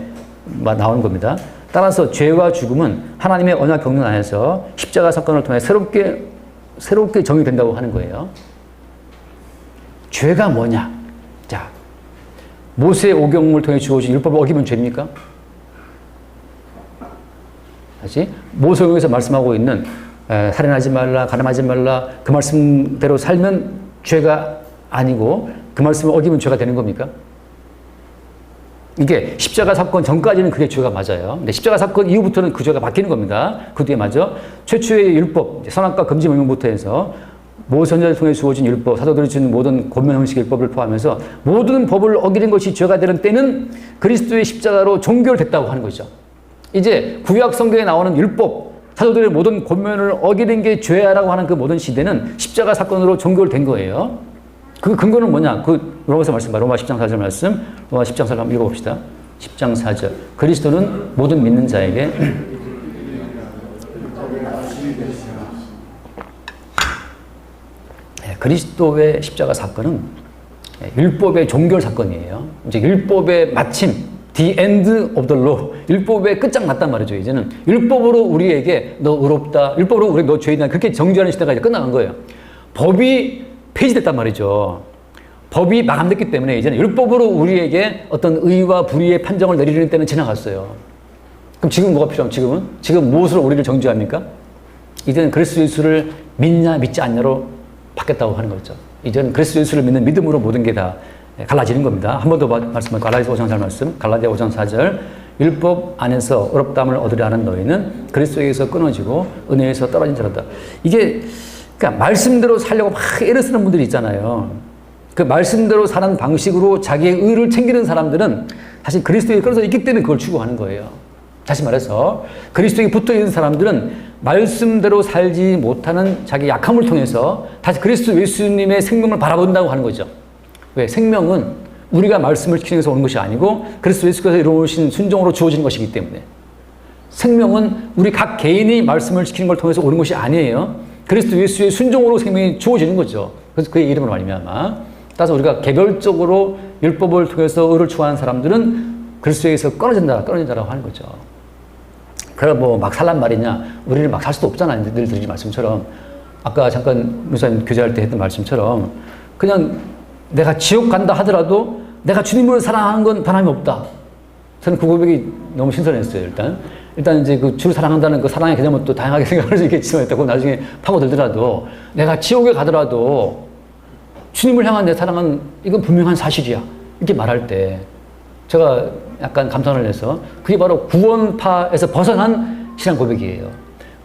나오는 겁니다. 따라서 죄와 죽음은 하나님의 언약 경륜 안에서 십자가 사건을 통해 새롭게 정의된다고 하는 거예요. 죄가 뭐냐? 자, 모세의 오경을 통해 주어진 율법을 어기면 죄입니까? 다시 모세오경에서 말씀하고 있는 살인하지 말라, 가늠하지 말라 그 말씀대로 살면 죄가 아니고 그 말씀을 어기면 죄가 되는 겁니까? 이게 십자가 사건 전까지는 그게 죄가 맞아요. 근데 십자가 사건 이후부터는 그 죄가 바뀌는 겁니다. 그 뒤에 맞아. 최초의 율법, 선악과 금지 명령부터 해서 모세를 통해 주어진 율법, 사도들이 주는 모든 권면 형식 율법을 포함해서 모든 법을 어기는 것이 죄가 되는 때는 그리스도의 십자가로 종결됐다고 하는 거죠. 이제 구약 성경에 나오는 율법, 사도들의 모든 권면을 어기는 게 죄라고 하는 그 모든 시대는 십자가 사건으로 종결된 거예요. 그 근거는 뭐냐? 그 로마서 말씀, 로마 10장 4절 말씀, 로마 10장 4절 한번 읽어봅시다. 10장 4절. 그리스도는 모든 믿는 자에게 그리스도의 십자가 사건은 율법의 종결 사건이에요. 이제 율법의 마침, the end of the law. 율법의 끝장났단 말이죠. 이제는 율법으로 우리에게 너 의롭다, 율법으로 우리 너 죄인이다. 그렇게 정죄하는 시대가 이제 끝나간 거예요. 법이 폐지됐단 말이죠. 법이 마감됐기 때문에 이제는 율법으로 우리에게 어떤 의와 불의의 판정을 내리는 때는 지나갔어요. 그럼 지금 뭐가 필요하면 지금 무엇으로 우리를 정죄합니까? 이제는 그리스도 예수를 믿냐 믿지 않냐로 바뀌었다고 하는 거죠. 이제는 그리스도 예수를 믿는 믿음으로 모든 게 다 갈라지는 겁니다. 한 번 더 말씀할 갈라디아서 5장 4절 말씀. 갈라디아 5장 4절. 율법 안에서 어렵다함을 얻으려 하는 너희는 그리스도에서 끊어지고 은혜에서 떨어진 자로다. 이게 그러니까 말씀대로 살려고 막 애를 쓰는 분들이 있잖아요. 그 말씀대로 사는 방식으로 자기의 의를 챙기는 사람들은 사실 그리스도에 끌어져 있기 때문에 그걸 추구하는 거예요. 다시 말해서 그리스도에 붙어 있는 사람들은 말씀대로 살지 못하는 자기 약함을 통해서 다시 그리스도 예수님의 생명을 바라본다고 하는 거죠. 왜? 생명은 우리가 말씀을 지키기 위해서 오는 것이 아니고 그리스도 예수께서 이루어오신 순종으로 주어지는 것이기 때문에 생명은 우리 각 개인이 말씀을 지키는 걸 통해서 오는 것이 아니에요. 그리스도 예수의 순종으로 생명이 주어지는 거죠. 그래서 그의 이름으로 말미암아. 따라서 우리가 개별적으로 율법을 통해서 의를 추구하는 사람들은 그리스도에서 끊어진다라고 하는 거죠. 그럼 뭐 막 살란 말이냐? 우리는 막 살 수도 없잖아요. 늘 드린 말씀처럼. 아까 잠깐 목사님 교제할 때 했던 말씀처럼 그냥 내가 지옥 간다 하더라도 내가 주님을 사랑하는 건 변함이 없다. 저는 그 고백이 너무 신선했어요. 일단 이제 그 주를 사랑한다는 그 사랑의 개념은 또 다양하게 생각할 수 있겠지만 그거 나중에 파고들더라도 내가 지옥에 가더라도 주님을 향한 내 사랑은 이건 분명한 사실이야. 이렇게 말할 때 제가 약간 감탄을 해서 그게 바로 구원파에서 벗어난 신앙 고백이에요.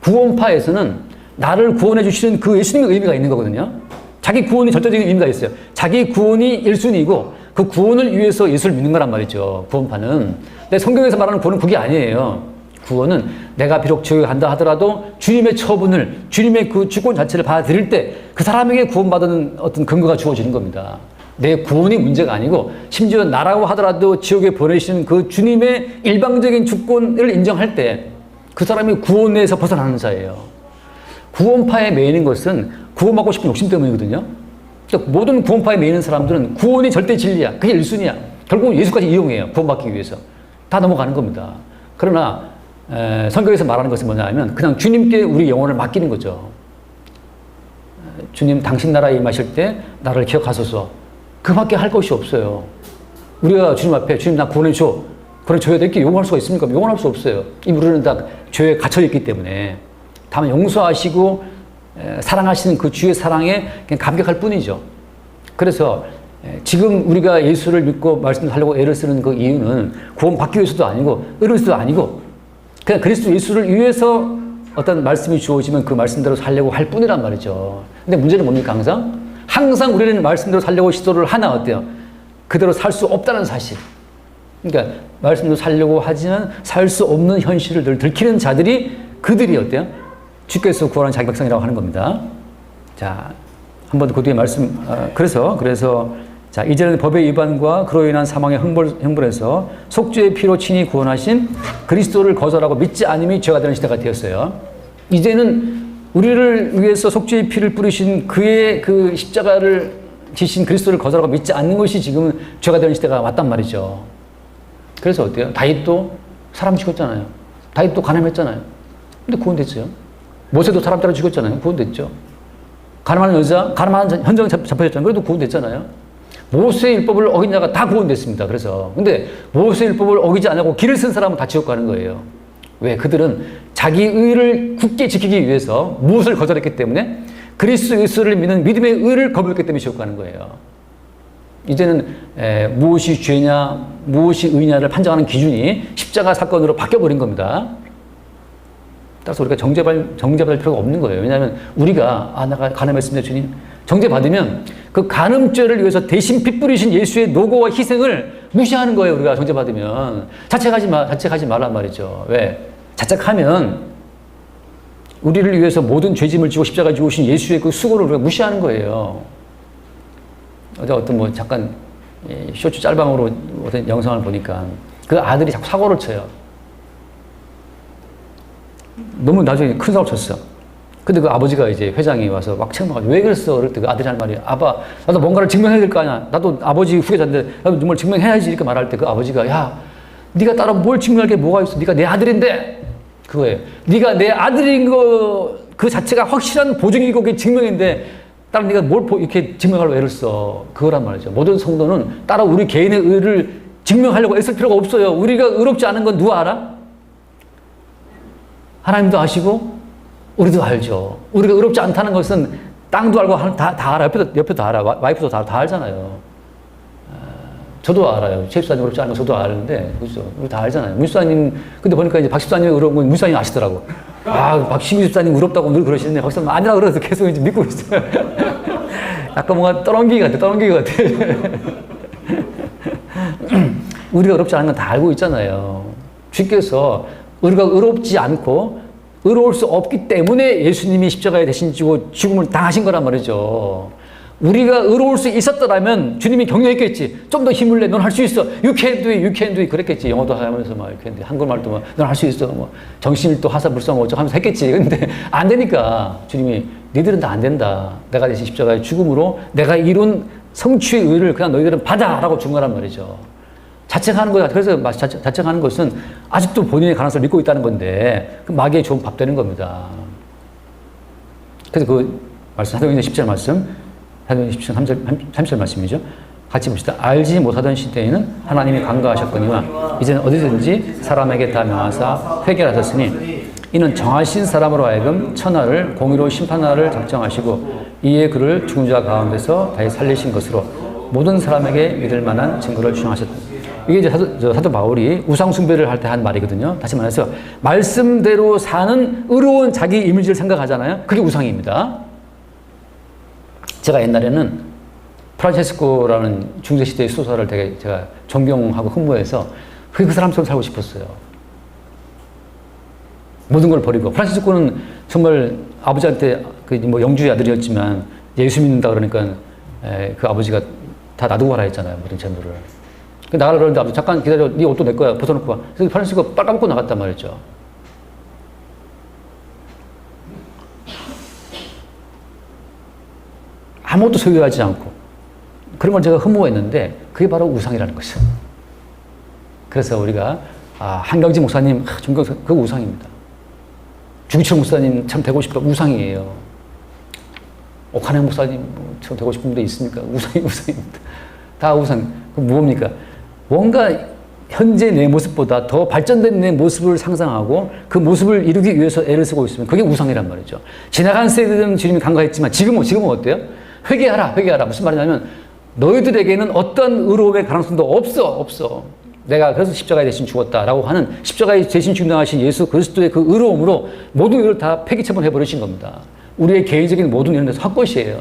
구원파에서는 나를 구원해 주시는 그 예수님의 의미가 있는 거거든요. 자기 구원이 절대적인 의미가 있어요. 자기 구원이 1순위이고 그 구원을 위해서 예수를 믿는 거란 말이죠. 구원파는. 근데 성경에서 말하는 구원은 그게 아니에요. 구원은 내가 비록 지옥에 간다 하더라도 주님의 처분을, 주님의 그 주권 자체를 받아들일 때 그 사람에게 구원받는 어떤 근거가 주어지는 겁니다. 내 구원이 문제가 아니고 심지어 나라고 하더라도 지옥에 보내시는 그 주님의 일방적인 주권을 인정할 때 그 사람이 구원에서 벗어나는 자예요. 구원파에 매이는 것은 구원받고 싶은 욕심 때문이거든요. 그러니까 모든 구원파에 매이는 사람들은 구원이 절대 진리야. 그게 1순위야. 결국 예수까지 이용해요. 구원받기 위해서. 다 넘어가는 겁니다. 그러나 성경에서 말하는 것은 뭐냐 하면 그냥 주님께 우리 영혼을 맡기는 거죠. 주님 당신 나라에 임하실 때 나를 기억하소서. 그밖에 할 것이 없어요. 우리가 주님 앞에 주님 나 구원해 줘. 그래 줘야 될 게 요구할 수가 있습니까? 요구할 수 없어요. 이미 우리는 다 죄에 갇혀 있기 때문에. 다만 용서하시고 사랑하시는 그 주의 사랑에 그냥 감격할 뿐이죠. 그래서 지금 우리가 예수를 믿고 말씀하려고 애를 쓰는 그 이유는 구원받기 위해서도 아니고 의를 위해서도 아니고 그냥 그리스도 예수를 위해서 어떤 말씀이 주어지면 그 말씀대로 살려고 할 뿐이란 말이죠. 근데 문제는 뭡니까? 항상 우리는 말씀대로 살려고 시도를 하나 어때요? 그대로 살 수 없다는 사실. 그러니까 말씀대로 살려고 하지만 살 수 없는 현실을 늘 들키는 자들이 그들이 어때요? 주께서 구원한 자기 백성이라고 하는 겁니다. 자, 한번 그 뒤에 말씀, 그래서 자, 이제는 법의 위반과 그로 인한 사망의 형벌에서 속죄의 피로 친히 구원하신 그리스도를 거절하고 믿지 않음이 죄가 되는 시대가 되었어요. 이제는 우리를 위해서 속죄의 피를 뿌리신 그의 그 십자가를 지신 그리스도를 거절하고 믿지 않는 것이 지금은 죄가 되는 시대가 왔단 말이죠. 그래서 어때요? 다윗도 사람 죽였잖아요. 다윗도 가늠했잖아요. 근데 구원됐어요. 모세도 사람 따라 죽였잖아요. 구원됐죠. 가늠하는 여자, 가늠하는 현장 잡혀졌잖아요. 그래도 구원됐잖아요. 모세의 율법을 어긴 자가 다 구원됐습니다. 그래서. 근데 모세의 율법을 어기지 않고 길을 쓴 사람은 다 지옥 가는 거예요. 왜? 그들은 자기 의를 굳게 지키기 위해서 무엇을 거절했기 때문에 그리스도 예수를 믿는 믿음의 의를 거부했기 때문에 지옥 가는 거예요. 이제는 무엇이 죄냐, 무엇이 의냐를 판정하는 기준이 십자가 사건으로 바뀌어버린 겁니다. 따라서 우리가 정죄받을 필요가 없는 거예요. 왜냐하면 우리가 내가 간음했습니다, 주님. 정죄받으면 그 간음죄를 위해서 대신 피 뿌리신 예수의 노고와 희생을 무시하는 거예요. 우리가 정죄받으면. 자책하지 말란 말이죠. 왜? 자책하면 우리를 위해서 모든 죄짐을 지고 십자가 지고 오신 예수의 그 수고를 우리가 무시하는 거예요. 어떤 잠깐 쇼츠 짤방으로 어떤 영상을 보니까 그 아들이 자꾸 사고를 쳐요. 너무 나중에 큰 사고를 쳤어. 근데 그 아버지가 이제 회장이 와서 막 책망하고 왜 그랬어? 그럴 때 그 아들이 하는 말이 아빠 나도 뭔가를 증명해야 될 거 아니야. 나도 아버지 후계자인데 나도 뭘 증명해야지 이렇게 말할 때 그 아버지가 야 네가 따로 뭘 증명할 게 뭐가 있어? 네가 내 아들인데 그거예요. 네가 내 아들인 거 그 자체가 확실한 보증이고 그게 증명인데 따라 네가 뭘 이렇게 증명하려고 애를 써. 그거란 말이죠. 모든 성도는 따라 우리 개인의 의를 증명하려고 애쓸 필요가 없어요. 우리가 의롭지 않은 건 누가 알아? 하나님도 아시고 우리도 알죠. 우리가 의롭지 않다는 것은 땅도 알고 다 알아. 옆에도 다 알아. 와이프도 다 알잖아요. 저도 알아요. 최 집사님 의롭지 않은 거 저도 아는데, 그죠? 우리 다 알잖아요. 문 집사님, 근데 보니까 이제 박 집사님이 의로운 건 문 집사님 아시더라고. 박 집사님 의롭다고 늘 그러시는데, 박 집사님 아니라 그래서 계속 이제 믿고 있어요. 약간 뭔가 떠넘기기 같아. 우리가 의롭지 않은 건 다 알고 있잖아요. 주께서 우리가 의롭지 않고 의로울 수 없기 때문에 예수님이 십자가에 대신 지고 죽음을 당하신 거란 말이죠. 우리가 의로울 수 있었더라면 주님이 격려했겠지. 좀 더 힘을 내. 넌 할 수 있어. You can do it, you can do it. 그랬겠지. 영어도 하면서 막 이렇게 한국말도 막 넌 할 수 있어. 뭐 정신일도 하사 불성 어쩌고 하면서 했겠지. 근데 안 되니까 주님이 니들은 다 안 된다. 내가 대신 십자가의 죽음으로 내가 이룬 성취의 의를 그냥 너희들은 받아라고 준 거란 말이죠. 자책하는 거야. 그래서 자책하는 것은 아직도 본인의 가능성을 믿고 있다는 건데 그 마귀의 좋은 밥 되는 겁니다. 그래서 그 말씀 사도행전 10절 말씀 사도행전 10절 3절 말씀이죠. 같이 봅시다. 알지 못하던 시대에는 하나님이 간과하셨거니와 이제는 어디든지 사람에게 다 명하사 회개하셨으니 이는 정하신 사람으로 하여금 천하를 공의로 심판하를 작정하시고 이에 그를 죽은 자 가운데서 다시 살리신 것으로 모든 사람에게 믿을 만한 증거를 주장하셨다. 이게 이제 사도 바울이 우상 숭배를 할 때 한 말이거든요. 다시 말해서 말씀대로 사는 의로운 자기 이미지를 생각하잖아요. 그게 우상입니다. 제가 옛날에는 프란체스코라는 중세시대의 수도사를 되게 제가 존경하고 흠모해서 그 사람처럼 살고 싶었어요. 모든 걸 버리고. 프란체스코는 정말 아버지한테 뭐 영주의 아들이었지만 예수 믿는다 그러니까 그 아버지가 다 놔두고 가라 했잖아요. 모든 재물을. 나가라 그러는데 아버지 잠깐 기다려. 네 옷도 내 거야. 벗어놓고 와. 그래서 프란체스코가 빨아먹고 나갔단 말이죠. 아무것도 소유하지 않고 그런 걸 제가 흠모했는데 그게 바로 우상이라는 것이죠. 그래서 우리가 한경지 목사님 존경스러워. 그거 우상입니다. 주기철 목사님처럼 되고 싶다. 우상이에요. 옥한영 목사님처럼 되고 싶은 분도 있습니까? 우상입니다. 다 우상. 그럼 뭡니까? 뭔가 현재 내 모습보다 더 발전된 내 모습을 상상하고 그 모습을 이루기 위해서 애를 쓰고 있으면 그게 우상이란 말이죠. 지나간 세대는 주님이 간과했지만 지금은 어때요? 회개하라. 무슨 말이냐면 너희들에게는 어떤 의로움의 가능성도 없어. 내가 그래서 십자가에 대신 죽었다라고 하는 십자가에 대신 죽당하신 예수 그리스도의 그 의로움으로 모든 일을 다 폐기처분해버리신 겁니다. 우리의 개인적인 모든 일은 헛것이에요.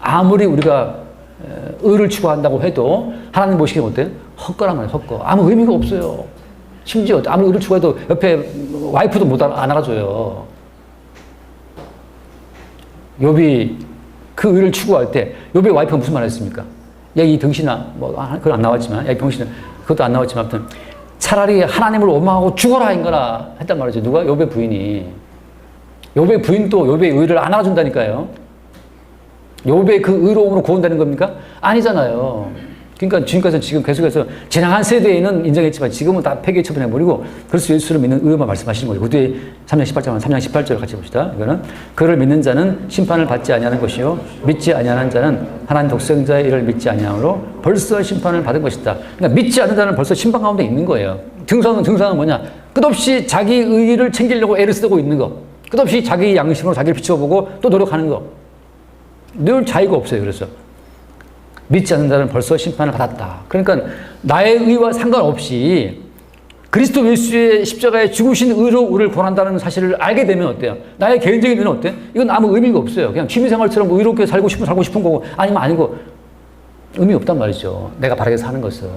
아무리 우리가 의를 추구한다고 해도 하나님 보시기엔 어때요? 헛거란 말이에요. 헛거. 아무 의미가 없어요. 심지어 아무리 의를 추구해도 옆에 와이프도 안 알아줘요. 욥이 그 의를 추구할 때 욥의 와이프가 무슨 말을 했습니까? 야, 이 병신아, 그건 안 나왔지만, 야, 이 병신아, 그것도 안 나왔지만, 아무튼, 차라리 하나님을 원망하고 죽어라, 인거나, 했단 말이죠. 누가? 욥의 부인이. 욥의 부인도 욥의 의를 안 알아준다니까요. 욥의 그 의로움으로 구원되는 겁니까? 아니잖아요. 그러니까 지금까지 지금 계속해서 지나간 세대에는 인정했지만 지금은 다 폐기에 처분해버리고 그래서 예수를 믿는 의만 말씀하시는 거죠. 그때 3장 18절을 같이 봅시다. 이거는 그를 믿는 자는 심판을 받지 아니하는 것이요 믿지 아니하는 자는 하나님 독생자의 일을 믿지 아니함으로 벌써 심판을 받은 것이다. 그러니까 믿지 않는 자는 벌써 심판 가운데 있는 거예요. 등상은 뭐냐? 끝없이 자기 의의를 챙기려고 애를 쓰고 있는 거. 끝없이 자기 양심으로 자기를 비춰보고 또 노력하는 거. 늘 자유가 없어요. 그래서 믿지 않는 자는 벌써 심판을 받았다. 그러니까 나의 의와 상관없이 그리스도 예수의 십자가에 죽으신 의로 우리를 구원한다는 사실을 알게 되면 어때요? 나의 개인적인 의는 어때요? 이건 아무 의미가 없어요. 그냥 취미생활처럼 의롭게 살고 싶은 거고 아니면 아니고 의미 없단 말이죠. 내가 바르게 사는 것은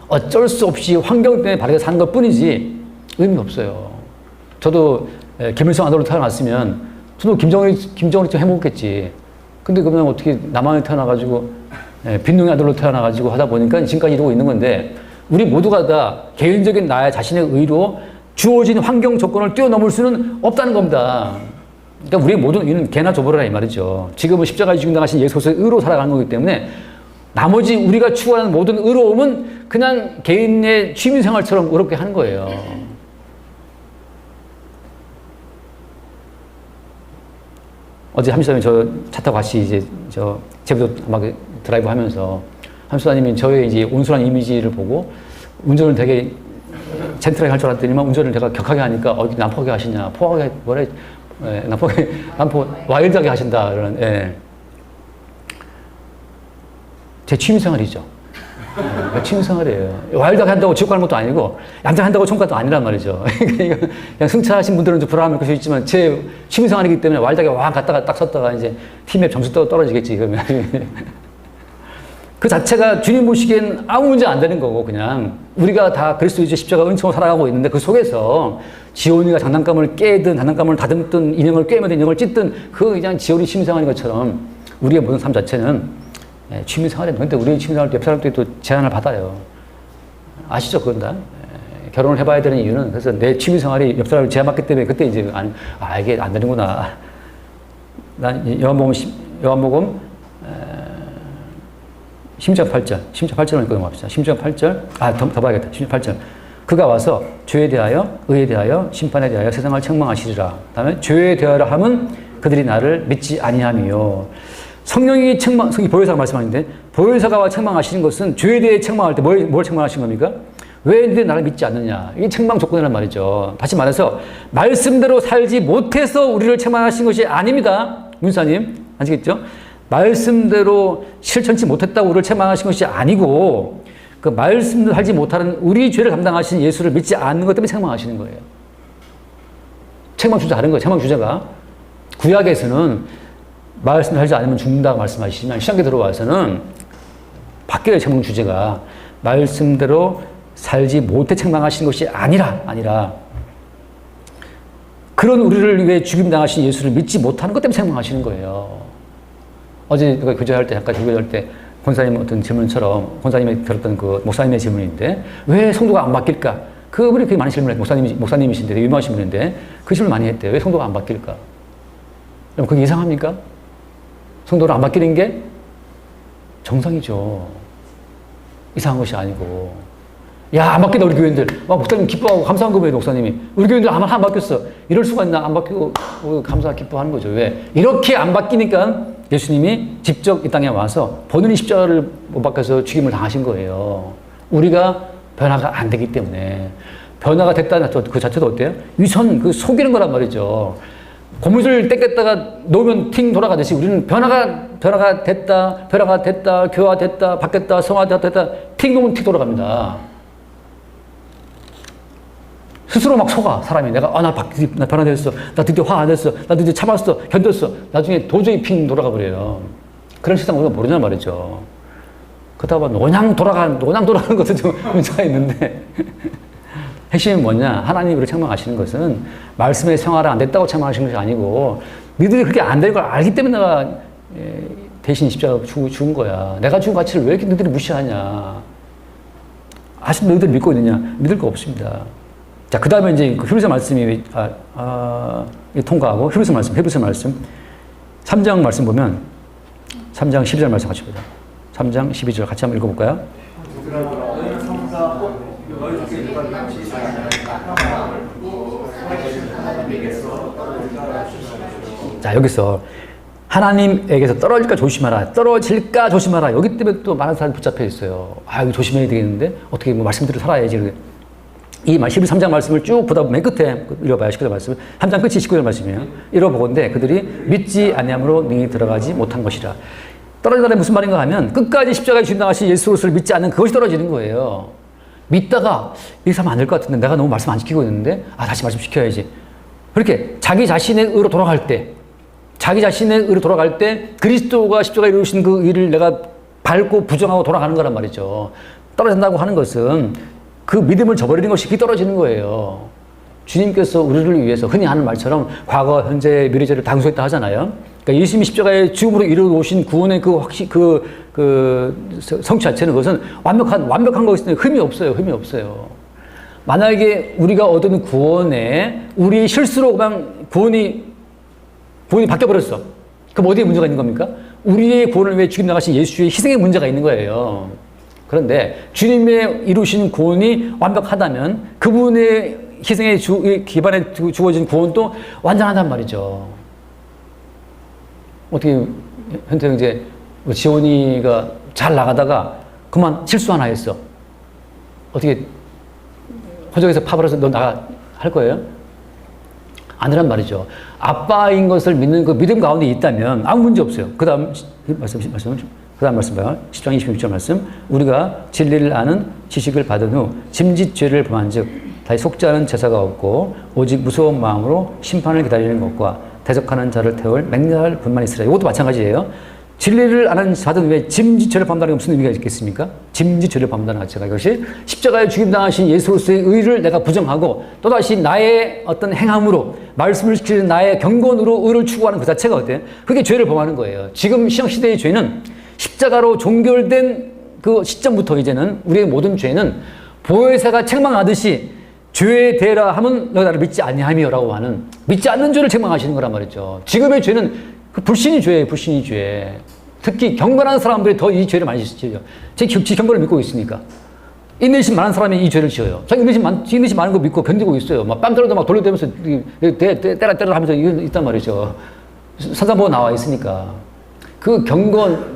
어쩔 수 없이 환경 때문에 바르게 사는 것 뿐이지 의미 없어요. 저도 김일성 아들로 태어났으면 저도 김정은이 좀 해먹겠지. 근데 그러면 어떻게 남한에 태어나가지고 빈둥이 아들로 태어나가지고 하다 보니까 지금까지 이러고 있는 건데 우리 모두가 다 개인적인 나의 자신의 의로 주어진 환경 조건을 뛰어넘을 수는 없다는 겁니다. 그러니까 우리의 모든 의는 개나 줘버려라 이 말이죠. 지금은 십자가에 죽임당하신 예수의 의로 살아가는 거기 때문에 나머지 우리가 추구하는 모든 의로움은 그냥 개인의 취미생활처럼 의롭게 하는 거예요. 어제 함수사님이 저 차 타고 같이 이제 제주도 막 드라이브 하면서 함수사님이 저의 이제 온순한 이미지를 보고 운전을 되게 젠틀하게 할 줄 알았더니만 운전을 제가 격하게 하니까 난폭하게 하시냐, 포하게 뭐래, 난폭 와일드하게 하신다 그런. 예. 제 취미생활이죠. 취미생활이에요. 와일드하게 한다고 지옥 가는 것도 아니고 얌전한다고 총각도 아니란 말이죠. 그냥 승차하신 분들은 좀 불안함을 느낄 수 있지만 제 취미생활이기 때문에 와일드하게 와 갔다가 딱 섰다가 이제 팀의 점수 떨어지겠지 그러면. 그 자체가 주님 보시기엔 아무 문제 안 되는 거고 그냥 우리가 다 그리스도 이제 십자가 은총으로 살아가고 있는데 그 속에서 지온이가 장난감을 깨든 장난감을 다듬든 인형을 꿰매든 인형을 찢든 그 그냥 지온이 취미생활인 것처럼 우리의 모든 삶 자체는 취미생활입니다. 근데 우리 취미생활 옆 사람들이 또 제한을 받아요. 아시죠 그건 다? 결혼을 해봐야 되는 이유는 그래서 내 취미생활이 옆 사람을 제한받기 때문에 그때 이제 이게 안 되는구나. 난 요한복음 10장 8절. 10장 8절을 읽고 넘어갑시다. 10장 8절. 더 봐야겠다. 10장 8절. 그가 와서 죄에 대하여, 의에 대하여, 심판에 대하여 세상을 책망하시리라. 다음에 죄에 대하여 함은 그들이 나를 믿지 아니함이요. 성령이 보혜사가 말씀하는데 보혜사가 책망하시는 것은 죄에 대해 책망할 때 뭘 책망하신 겁니까? 왜 너희들이 나를 믿지 않느냐. 이게 책망 조건이란 말이죠. 다시 말해서 말씀대로 살지 못해서 우리를 책망하신 것이 아닙니다. 문사님. 아시겠죠? 말씀대로 실천치 못했다고 우리를 책망하신 것이 아니고 그 말씀대로 살지 못하는 우리 죄를 감당하신 예수를 믿지 않는 것 때문에 책망하시는 거예요. 책망 주제가 다른 거예요. 책망 주제가. 구약에서는 말씀대로 살지 않으면 죽는다고 말씀하시지만 신약에 들어와서는 바뀌어요. 책망 주제가. 말씀대로 살지 못해 책망하신 것이 아니라 그런 우리를 위해 죽임당하신 예수를 믿지 못하는 것 때문에 책망하시는 거예요. 어제 교제할 때 잠깐 교제할 때 권사님 어떤 질문처럼 권사님이 들었던 그 목사님의 질문인데 왜 성도가 안 바뀔까? 그분이 그게 많은 질문을 했어요. 목사님이신데 되게 유명하신 분인데 그 질문 많이 했대요. 왜 성도가 안 바뀔까? 그럼 그게 이상합니까? 성도를 안 바뀌는 게 정상이죠. 이상한 것이 아니고. 야, 안 바뀐다, 우리 교인들. 목사님 기뻐하고 감사한 거예요, 목사님이. 우리 교인들 안 바뀌었어. 이럴 수가 있나? 안 바뀌고 감사, 기뻐하는 거죠. 왜? 이렇게 안 바뀌니까 예수님이 직접 이 땅에 와서 본인이 십자가를 못 박혀서 죽임을 당하신 거예요. 우리가 변화가 안 되기 때문에. 변화가 됐다는 그 자체도 어때요? 그 속이는 거란 말이죠. 고무줄 떼겠다가 놓으면 팅 돌아가듯이 우리는 변화가 됐다, 교화됐다, 바뀌었다, 성화됐다, 팅 놓으면 팅 돌아갑니다. 스스로 막 속아, 사람이. 나 변화됐어. 나 드디어 화 안 됐어. 나 드디어 참았어. 견뎠어. 나중에 도저히 핑 돌아가 버려요. 그런 세상 우리가 모르냐 말이죠. 그러다 보면 노냥 돌아가는 것도 좀 문제가 있는데. 핵심이 뭐냐? 하나님이 우리를 책망하시는 것은 말씀의 생활이 안 됐다고 책망하시는 것이 아니고 너희들이 그렇게 안 되는 걸 알기 때문에 내가 대신 십자가 죽은 거야. 내가 죽은 가치를 왜 이렇게 너희들이 무시하냐? 아직 너희들 믿고 있느냐? 믿을 거 없습니다. 자, 그 다음에 이제 히브리서 말씀이, 통과하고, 히브리서 말씀. 3장 말씀 보면, 3장 12절 말씀 같이 보자. 3장 12절 같이 한번 읽어볼까요? 자, 여기서 하나님에게서 떨어질까 조심하라. 여기 때문에 또 많은 사람이 붙잡혀 있어요. 이거 조심해야 되겠는데? 어떻게 말씀대로 살아야지. 이 13장 말씀을 쭉 보다 보면 맨 끝에 읽어봐요. 19절 말씀. 3장 끝이 19절 말씀이에요. 읽어보건대 그들이 믿지 아니함으로 능히 들어가지 못한 것이라. 떨어진다는 무슨 말인가 하면 끝까지 십자가에 죽임당하신 예수 그리스도를 믿지 않는 그것이 떨어지는 거예요. 믿다가 이렇게 하면 안 될 것 같은데 내가 너무 말씀 안 지키고 있는데 다시 말씀 지켜야지. 그렇게 자기 자신의 의로 돌아갈 때 그리스도가 십자가에 이루신 그 일을 내가 밟고 부정하고 돌아가는 거란 말이죠. 떨어진다고 하는 것은 그 믿음을 저버리는 것이 떨어지는 거예요. 주님께서 우리를 위해서 흔히 하는 말처럼 과거, 현재, 미래제를 당수했다 하잖아요. 그러니까 예수님이 십자가의 죽음으로 이루어오신 구원의 성취 자체는 그것은 완벽한 것이 흠이 없어요. 만약에 우리가 얻은 구원에 우리 실수로 그냥 구원이 바뀌어버렸어. 그럼 어디에 문제가 있는 겁니까? 우리의 구원을 위해 죽임 나가신 예수의 희생에 문제가 있는 거예요. 그런데 주님의 이루신 구원이 완벽하다면 그분의 희생에 기반에 주어진 구원도 완전하단 말이죠. 어떻게 현태 형제 지원이가 잘 나가다가 그만 실수 하나 했어. 어떻게 호적에서 파벌어서 너 나가 할 거예요? 아니란 말이죠. 아빠인 것을 믿는 그 믿음 가운데 있다면 아무 문제 없어요. 그 다음 말씀 봐요. 10장 26절 말씀. 우리가 진리를 아는 지식을 받은 후 짐짓 죄를 범한 즉 다시 속죄하는 제사가 없고 오직 무서운 마음으로 심판을 기다리는 것과 대적하는 자를 태울 맹렬할 분만 있으라. 이것도 마찬가지예요. 진리를 아는 받은 후에 짐짓 죄를 범한다는 게 무슨 의미가 있겠습니까? 짐짓 죄를 범한다는 자체가 이것이 십자가에 죽임당하신 예수로서의 의를 내가 부정하고 또다시 나의 어떤 행함으로 말씀을 지키는 나의 경건으로 의를 추구하는 그 자체가 어때요? 그게 죄를 범하는 거예요. 지금 신약시대의 죄는 십자가로 종결된 그 시점부터 이제는 우리의 모든 죄는 보혜사가 책망하듯이 죄에 대라 하면 너희 나를 믿지 아니하며라고 하는 믿지 않는 죄를 책망하시는 거란 말이죠. 지금의 죄는 그 불신이 죄예요. 불신이 죄. 특히 경건한 사람들이 더 이 죄를 많이 지어요. 제 경건을 믿고 있으니까. 인내심 많은 사람이 이 죄를 지어요. 자기 인내심 많은 거 믿고 견디고 있어요. 막 뺨 때려도 막 돌려대면서 때라 하면서 있단 말이죠. 산상보가 나와 있으니까. 그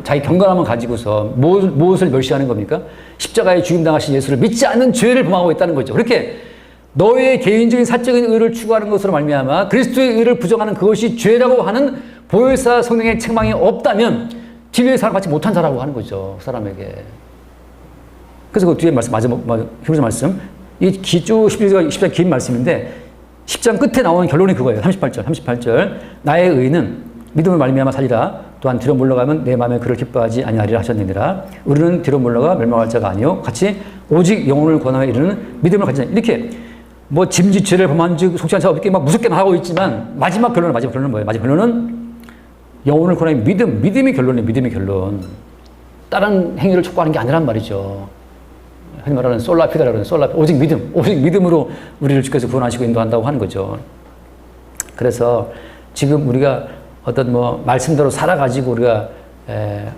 자기 경건함을 가지고서 무엇을 멸시하는 겁니까? 십자가에 죽임당하신 예수를 믿지 않는 죄를 범하고 있다는 거죠. 그렇게 너의 개인적인 사적인 의를 추구하는 것으로 말미암아 그리스도의 의를 부정하는 그것이 죄라고 하는 보혜사 성령의 책망이 없다면 진리의 사람 같이 못한 자라고 하는 거죠. 그 사람에게. 그래서 그 뒤에 말씀, 히브리서 말씀, 이 기조 10장 긴 말씀인데 10장 끝에 나오는 결론이 그거예요. 38절. 나의 의는 믿음을 말미암아 살리라. 또한 뒤로 물러가면 내 마음에 그를 기뻐하지 아니하리라 하셨느니라. 우리는 뒤로 물러가 멸망할 자가 아니요 같이 오직 영혼을 권하여 이르는 믿음을 가지자. 이렇게 뭐 짐짓 죄를 범한 즉 속죄한 자 없게 막 무섭게 나가고 있지만 마지막 결론은 뭐예요? 마지막 결론은 영혼을 권하여 믿음이 결론이에요. 믿음이 결론. 다른 행위를 촉구하는 게 아니란 말이죠. 흔히 말하는 솔라피다라고 하는 오직 믿음으로 우리를 주께서 구원하시고 인도한다고 하는 거죠. 그래서 지금 우리가 어떤 말씀대로 살아가지고 우리가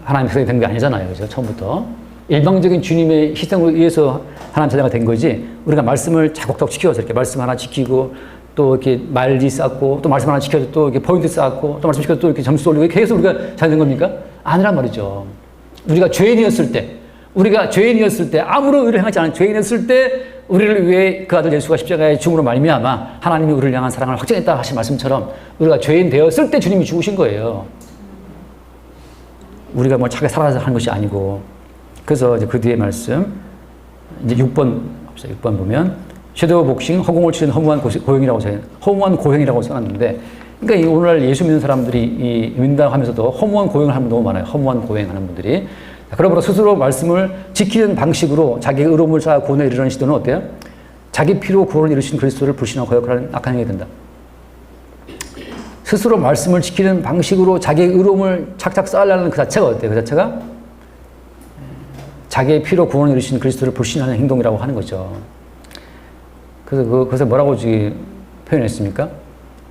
하나님의 자녀가 된 게 아니잖아요. 그죠? 처음부터. 일방적인 주님의 희생으로 의해서 하나님의 자녀가 된 거지, 우리가 말씀을 자곡자곡 지켜서 이렇게 말씀 하나 지키고, 또 이렇게 말리 쌓고, 또 말씀 하나 지켜서 또 이렇게 포인트 쌓고, 또 말씀 지켜서 또 이렇게 점수 올리고, 계속 우리가 잘 된 겁니까? 아니란 말이죠. 우리가 죄인이었을 때, 아무런 의를 행하지 않은 죄인이었을 때, 우리를 위해 그 아들 예수가 십자가에 죽음으로 말미암아 하나님이 우리를 향한 사랑을 확증했다 하신 말씀처럼 우리가 죄인 되었을 때 주님이 죽으신 거예요. 우리가 자기 살아서 하는 것이 아니고. 그래서 이제 그 뒤에 말씀, 이제 6번 보면, 섀도우 복싱, 허공을 치는 허무한 고행이라고 써놨는데, 그러니까 오늘날 예수 믿는 사람들이 민당하면서도 허무한 고행을 하는 분 너무 많아요. 허무한 고행하는 분들이. 그러므로 스스로 말씀을 지키는 방식으로 자기의 의로움을 쌓아 구원에 이르는 시도는 어때요? 자기 피로 구원을 이루신 그리스도를 불신하고 거역하는 악한 행위가 된다. 스스로 말씀을 지키는 방식으로 자기의 의로움을 착착 쌓으려는 그 자체가 어때요? 그 자체가 자기의 피로 구원을 이루신 그리스도를 불신하는 행동이라고 하는 거죠. 그래서 뭐라고 표현했습니까?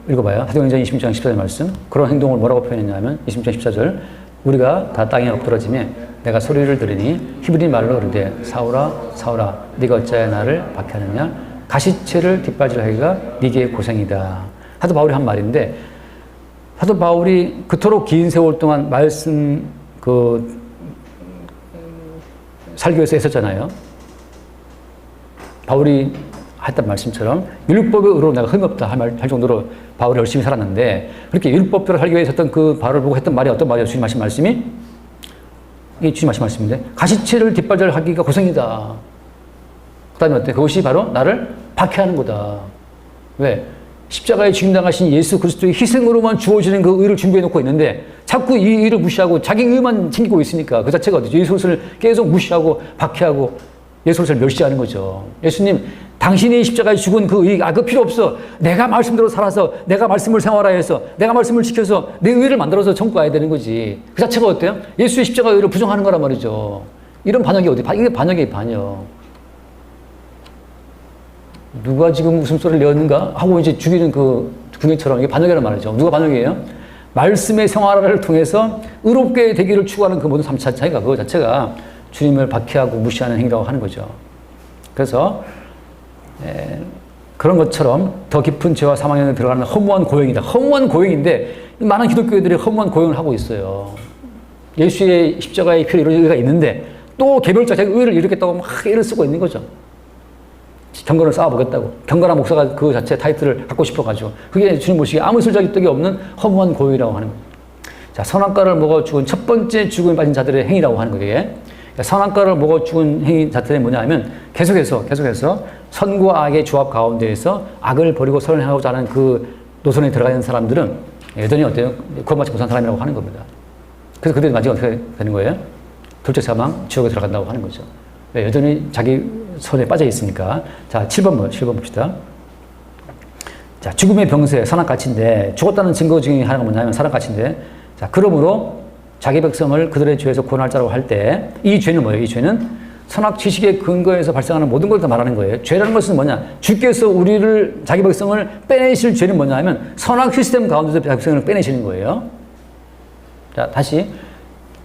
읽어봐요. 사도행전 26장 14절 말씀. 그런 행동을 뭐라고 표현했냐면 26장 14절, 우리가 다 땅에 엎드러지며 내가 소리를 들으니 히브리 말로 그러되 사울아 사울아 네가 어찌하여 나를 박해하느냐, 가시체를 뒷바지하기가 네게 고생이다. 사도 바울이 한 말인데, 사도 바울이 그토록 긴 세월 동안 말씀 설교에서 했었잖아요. 바울이 했던 말씀처럼 율법의 의로 내가 흠이 없다 할 정도로 바울이 열심히 살았는데, 그렇게 율법대로 살기 위해 했던 그 바울을 보고 했던 말이 어떤 말이에요? 주님 하신 말씀이? 이게 주님 하신 말씀인데, 가시체를 뒷바지하기가 고생이다. 그 다음에 어때? 그것이 바로 나를 박해하는 거다. 왜? 십자가에 죽임당하신 예수 그리스도의 희생으로만 주어지는 그 의를 준비해 놓고 있는데 자꾸 이 의를 무시하고 자기 의만 챙기고 있으니까 그 자체가 어디죠? 예수를 계속 무시하고 박해하고 예수를 멸시하는 거죠. 예수님, 당신이 십자가에 죽은 그 의, 그거 필요 없어. 내가 말씀대로 살아서, 내가 말씀을 생활화해서, 내가 말씀을 지켜서 내 의를 만들어서 청구해야 되는 거지. 그 자체가 어때요? 예수의 십자가 의를 부정하는 거란 말이죠. 이런 반역이 어디? 이게 반역이에요, 반역. 누가 지금 웃음소리를 내었는가 하고 이제 죽이는 그 궁예처럼 이게 반역이란 말이죠. 누가 반역이에요? 말씀의 생활화를 통해서 의롭게 되기를 추구하는 그 모든 삶 자체가, 그거 자체가 주님을 박해하고 무시하는 행위라고 하는 거죠. 그래서 그런 것처럼 더 깊은 죄와 사망에 들어가는 허무한 고행이다. 허무한 고행인데 많은 기독교인들이 허무한 고용을 하고 있어요. 예수의 십자가의 피로 이루어진 의가 있는데 또 개별적 자기 의를 이루겠다고 막 애를 쓰고 있는 거죠. 경건을 쌓아보겠다고. 경건한 목사가 그 자체 타이틀을 갖고 싶어가지고. 그게 주님 보시기에 아무 실적이 없는 허무한 고용이라고 하는 거예요. 자, 선악과를 먹어 죽은 첫 번째 죽음에 빠진 자들의 행위라고 하는 거예요. 그러니까 선악과를 먹어 죽은 행위 자체는 뭐냐 하면 계속해서 선과 악의 조합 가운데에서 악을 버리고 선을 행하고자 하는 그 노선에 들어가는 사람들은 여전히 어때요? 구원받지 못한 사람이라고 하는 겁니다. 그래서 그들이 마지막에 어떻게 되는 거예요? 둘째 사망, 지옥에 들어간다고 하는 거죠. 여전히 자기 손에 빠져 있으니까. 자, 7번 봅시다. 자, 죽음의 병세, 선악같이인데, 죽었다는 증거 중에 하나가 뭐냐면 선악같이인데, 자, 그러므로 자기 백성을 그들의 죄에서 구원할 자라고 할 때, 이 죄는 뭐예요? 이 죄는 선악 지식의 근거에서 발생하는 모든 걸 다 말하는 거예요. 죄라는 것은 뭐냐? 주께서 우리를, 자기 백성을 빼내실 죄는 뭐냐 하면, 선악 시스템 가운데서 자기 백성을 빼내시는 거예요. 자, 다시.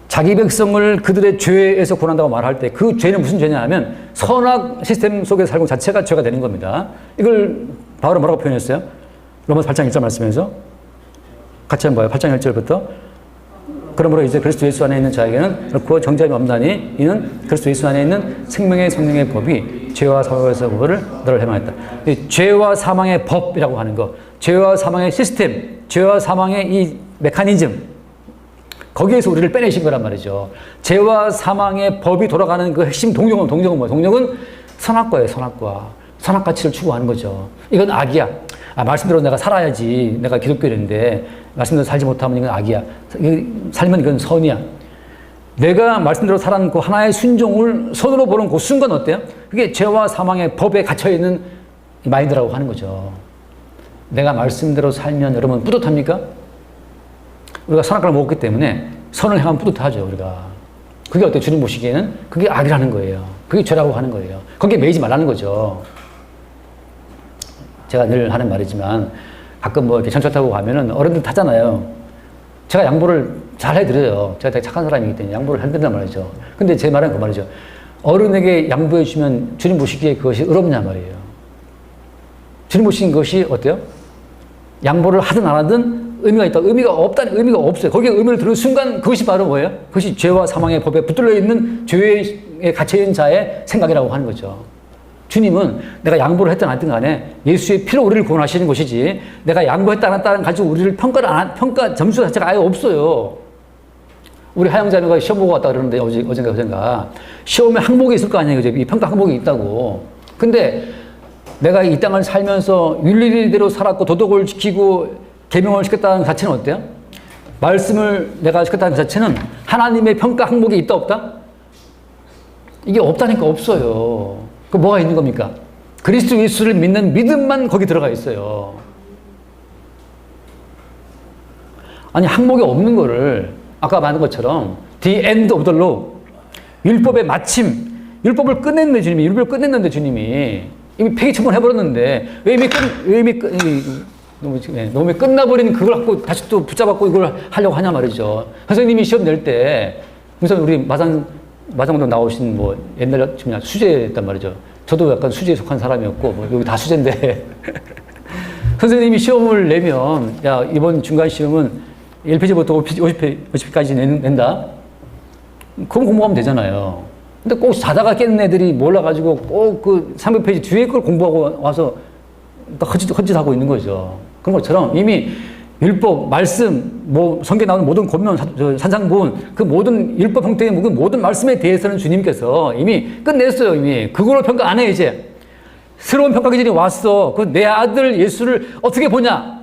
자기 백성을 그들의 죄에서 구원한다고 말할 때 그 죄는 무슨 죄냐 하면 선악 시스템 속에 살고 자체가 죄가 되는 겁니다. 이걸 바울은 뭐라고 표현했어요? 로마서 8장 1절 말씀에서 같이 한번 봐요. 8장 1절부터 그러므로 이제 그리스도 예수 안에 있는 자에게는 그렇고 정죄함이 없나니 이는 그리스도 예수 안에 있는 생명의 성령의 법이 죄와 사망에서 그거를 너를 해방했다. 죄와 사망의 법이라고 하는 거, 죄와 사망의 시스템, 죄와 사망의 이 메커니즘, 거기에서 우리를 빼내신 거란 말이죠. 죄와 사망의 법이 돌아가는 그 핵심 동력은 뭐예요? 동력은 선악과예요, 선악과. 선악가치를 추구하는 거죠. 이건 악이야. 말씀대로 내가 살아야지. 내가 기독교인인데 말씀대로 살지 못하면 이건 악이야. 살면 이건 선이야. 내가 말씀대로 살아는 그 하나의 순종을 선으로 보는 그 순간 어때요? 그게 죄와 사망의 법에 갇혀있는 마인드라고 하는 거죠. 내가 말씀대로 살면 여러분 뿌듯합니까? 우리가 선악과를 먹었기 때문에 선을 향하면 뿌듯하죠, 우리가. 그게 어때요? 주님 보시기에는 그게 악이라는 거예요. 그게 죄라고 하는 거예요. 거기에 매이지 말라는 거죠. 제가 늘 하는 말이지만 가끔 뭐 이렇게 전철 타고 가면은 어른들 타잖아요. 제가 양보를 잘 해드려요. 제가 되게 착한 사람이기 때문에 양보를 해드린단 말이죠. 근데 제 말은 그 말이죠. 어른에게 양보해주면 주님 보시기에 그것이 의롭냐 말이에요. 주님 보시는 것이 어때요? 양보를 하든 안 하든 의미가 있다. 의미가 없다는 의미가 없어요. 거기에 의미를 들은 순간 그것이 바로 뭐예요? 그것이 죄와 사망의 법에 붙들려 있는 죄에 갇혀있는 자의 생각이라고 하는 거죠. 주님은 내가 양보를 했든 안 했든 간에 예수의 피로 우리를 구원하시는 것이지 내가 양보했다 안 했다는 가지고 우리를 평가 점수 자체가 아예 없어요. 우리 하영자매가 시험 보고 왔다 그러는데 어젠가 시험에 항목이 있을 거 아니에요. 이 평가 항목이 있다고. 근데 내가 이 땅을 살면서 윤리대로 살았고 도덕을 지키고 계명을 시켰다는 자체는 어때요? 말씀을 내가 시켰다는 자체는 하나님의 평가 항목이 있다 없다? 이게 없다니까 없어요. 그 뭐가 있는 겁니까? 그리스도 예수를 믿는 믿음만 거기 들어가 있어요. 아니 항목이 없는 거를 아까 말한 것처럼 the end of the law, 율법의 마침, 율법을 끝냈는데 주님이 율법을 끝냈는데 주님이 이미 폐기 처분해버렸는데 왜 너무 끝나버린 그걸 갖고 다시 또 붙잡았고 이걸 하려고 하냐 말이죠. 선생님이 시험 낼 때, 무슨 우리 마장도 나오신 뭐 옛날 수재였단 말이죠. 저도 약간 수재에 속한 사람이었고, 뭐 여기 다 수재인데. 선생님이 시험을 내면, 야, 이번 중간 시험은 1페이지부터 50페이지까지 낸다? 그럼 공부하면 되잖아요. 근데 꼭 자다가 깨는 애들이 몰라가지고 꼭 그 300페이지 뒤에 걸 공부하고 와서 헛짓하고 있는 거죠. 그런 것처럼 이미 율법, 말씀, 뭐 성경에 나오는 모든 권면, 산상본 그 모든 율법 형태의 모든 말씀에 대해서는 주님께서 이미 끝냈어요. 이미 그걸로 평가 안 해. 이제 새로운 평가 기준이 왔어. 그 내 아들 예수를 어떻게 보냐?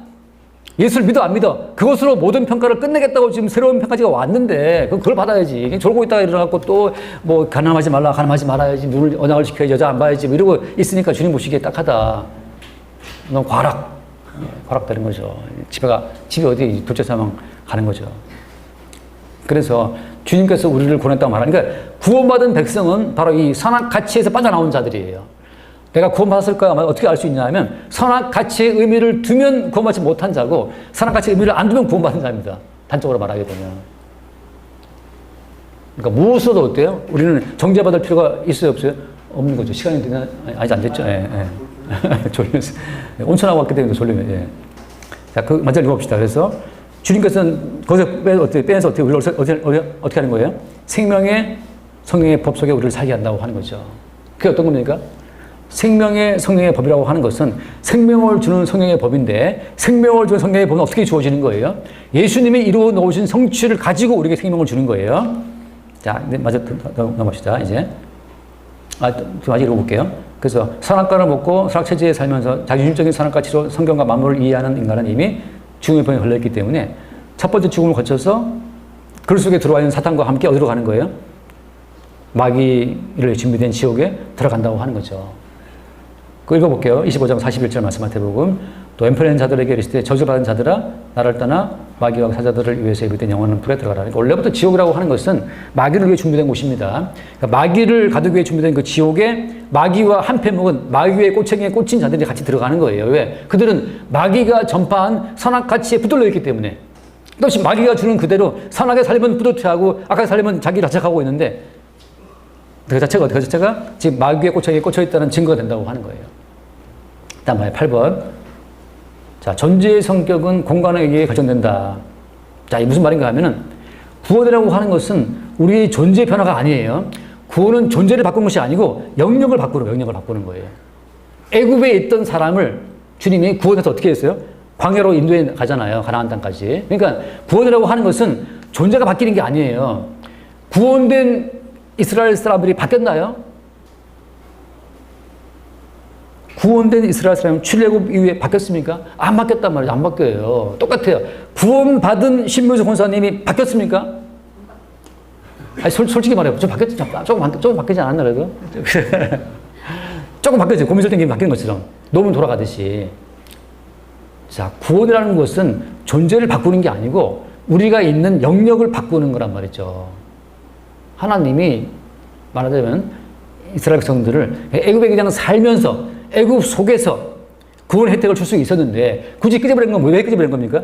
예수를 믿어 안 믿어? 그것으로 모든 평가를 끝내겠다고 지금 새로운 평가지가 왔는데 그걸 받아야지. 졸고 있다가 일어나고 또 뭐 가늠하지 말라, 가늠하지 말아야지, 눈을 언약을 지켜야지, 여자 안 봐야지 뭐 이러고 있으니까 주님 보시기에 딱하다. 너무 과락되는 거죠. 집이 어디 둘째 사망 가는 거죠. 그래서 주님께서 우리를 구원했다고 말하니까 구원받은 백성은 바로 이 선악 가치에서 빠져나온 자들이에요. 내가 구원받았을까 어떻게 알 수 있냐 하면 선악 가치의 의미를 두면 구원받지 못한 자고 선악 가치의 의미를 안 두면 구원받은 자입니다. 단적으로 말하게 되면. 그러니까 무엇으로도 어때요? 우리는 정죄받을 필요가 있어요 없어요? 없는 거죠. 시간이 되나? 아직 안 됐죠. 예. 졸리면서. 온천하고 왔기 때문에 졸리면, 예. 자, 그, 먼저 읽어봅시다. 그래서, 주님께서는 거기서 빼내서 우리를 어떻게 하는 거예요? 생명의 성령의 법 속에 우리를 살게 한다고 하는 거죠. 그게 어떤 겁니까? 생명의 성령의 법이라고 하는 것은 생명을 주는 성령의 법인데 생명을 주는 성령의 법은 어떻게 주어지는 거예요? 예수님이 이루어 놓으신 성취를 가지고 우리에게 생명을 주는 거예요. 자, 마저 넘어갑시다, 이제. 좀 아직 읽어볼게요. 그래서 선악과를 먹고 선악체제에 살면서 자기중심적인 선악가치로 성경과 만물을 이해하는 인간은 이미 죽음의 병에 걸려있기 때문에 첫 번째 죽음을 거쳐서 글 속에 들어와 있는 사탄과 함께 어디로 가는 거예요? 마귀를 준비된 지옥에 들어간다고 하는 거죠. 그 읽어볼게요. 25장 41절 말씀 마태복음. 또 엠프레는 자들에게 이르시되 저주받은 자들아 나를 떠나 마귀와 사자들을 위해서 예비된 영원한 불에 들어가라. 그러니까 원래부터 지옥이라고 하는 것은 마귀를 위해 준비된 곳입니다. 그러니까 마귀를 가두기 위해 준비된 그 지옥에 마귀와 한패 먹은 마귀의 꼬챙이에 꽂힌 자들이 같이 들어가는 거예요. 왜? 그들은 마귀가 전파한 선악 가치에 붙들려 있기 때문에. 그것이 마귀가 주는 그대로 선악에 살면 뿌듯해하고 악하게 살면 자기를 자책하고 있는데 그 자체가 지금 마귀의 꼬챙이에 꽂혀 있다는 증거가 된다고 하는 거예요. 다음 8번. 자, 존재의 성격은 공간에 의해 결정된다. 자, 이게 무슨 말인가 하면은 구원이라고 하는 것은 우리의 존재의 변화가 아니에요. 구원은 존재를 바꾸는 것이 아니고 영역을 바꾸는 거예요. 애굽에 있던 사람을 주님이 구원해서 어떻게 했어요? 광야로 인도해 가잖아요. 가나안 땅까지. 그러니까 구원이라고 하는 것은 존재가 바뀌는 게 아니에요. 구원된 이스라엘 사람들이 바뀌었나요? 구원된 이스라엘 사람은 출애굽 이후에 바뀌었습니까? 안 바뀌었단 말이에요. 안 바뀌어요. 똑같아요. 구원받은 신문수 권사님이 바뀌었습니까? 아니, 솔직히 말해요. 좀 바뀌었지. 조금 바뀌지 않았나, 그래도? 조금 바뀌었지. 고민설 땡기면 바뀐 것처럼. 몸은 돌아가듯이. 자, 구원이라는 것은 존재를 바꾸는 게 아니고 우리가 있는 영역을 바꾸는 거란 말이죠. 하나님이 말하자면 이스라엘 백성들을 애굽에 그냥 살면서 애굽 속에서 구원 혜택을 줄 수 있었는데 굳이 끄집어낸 건 왜 끄집어낸 겁니까?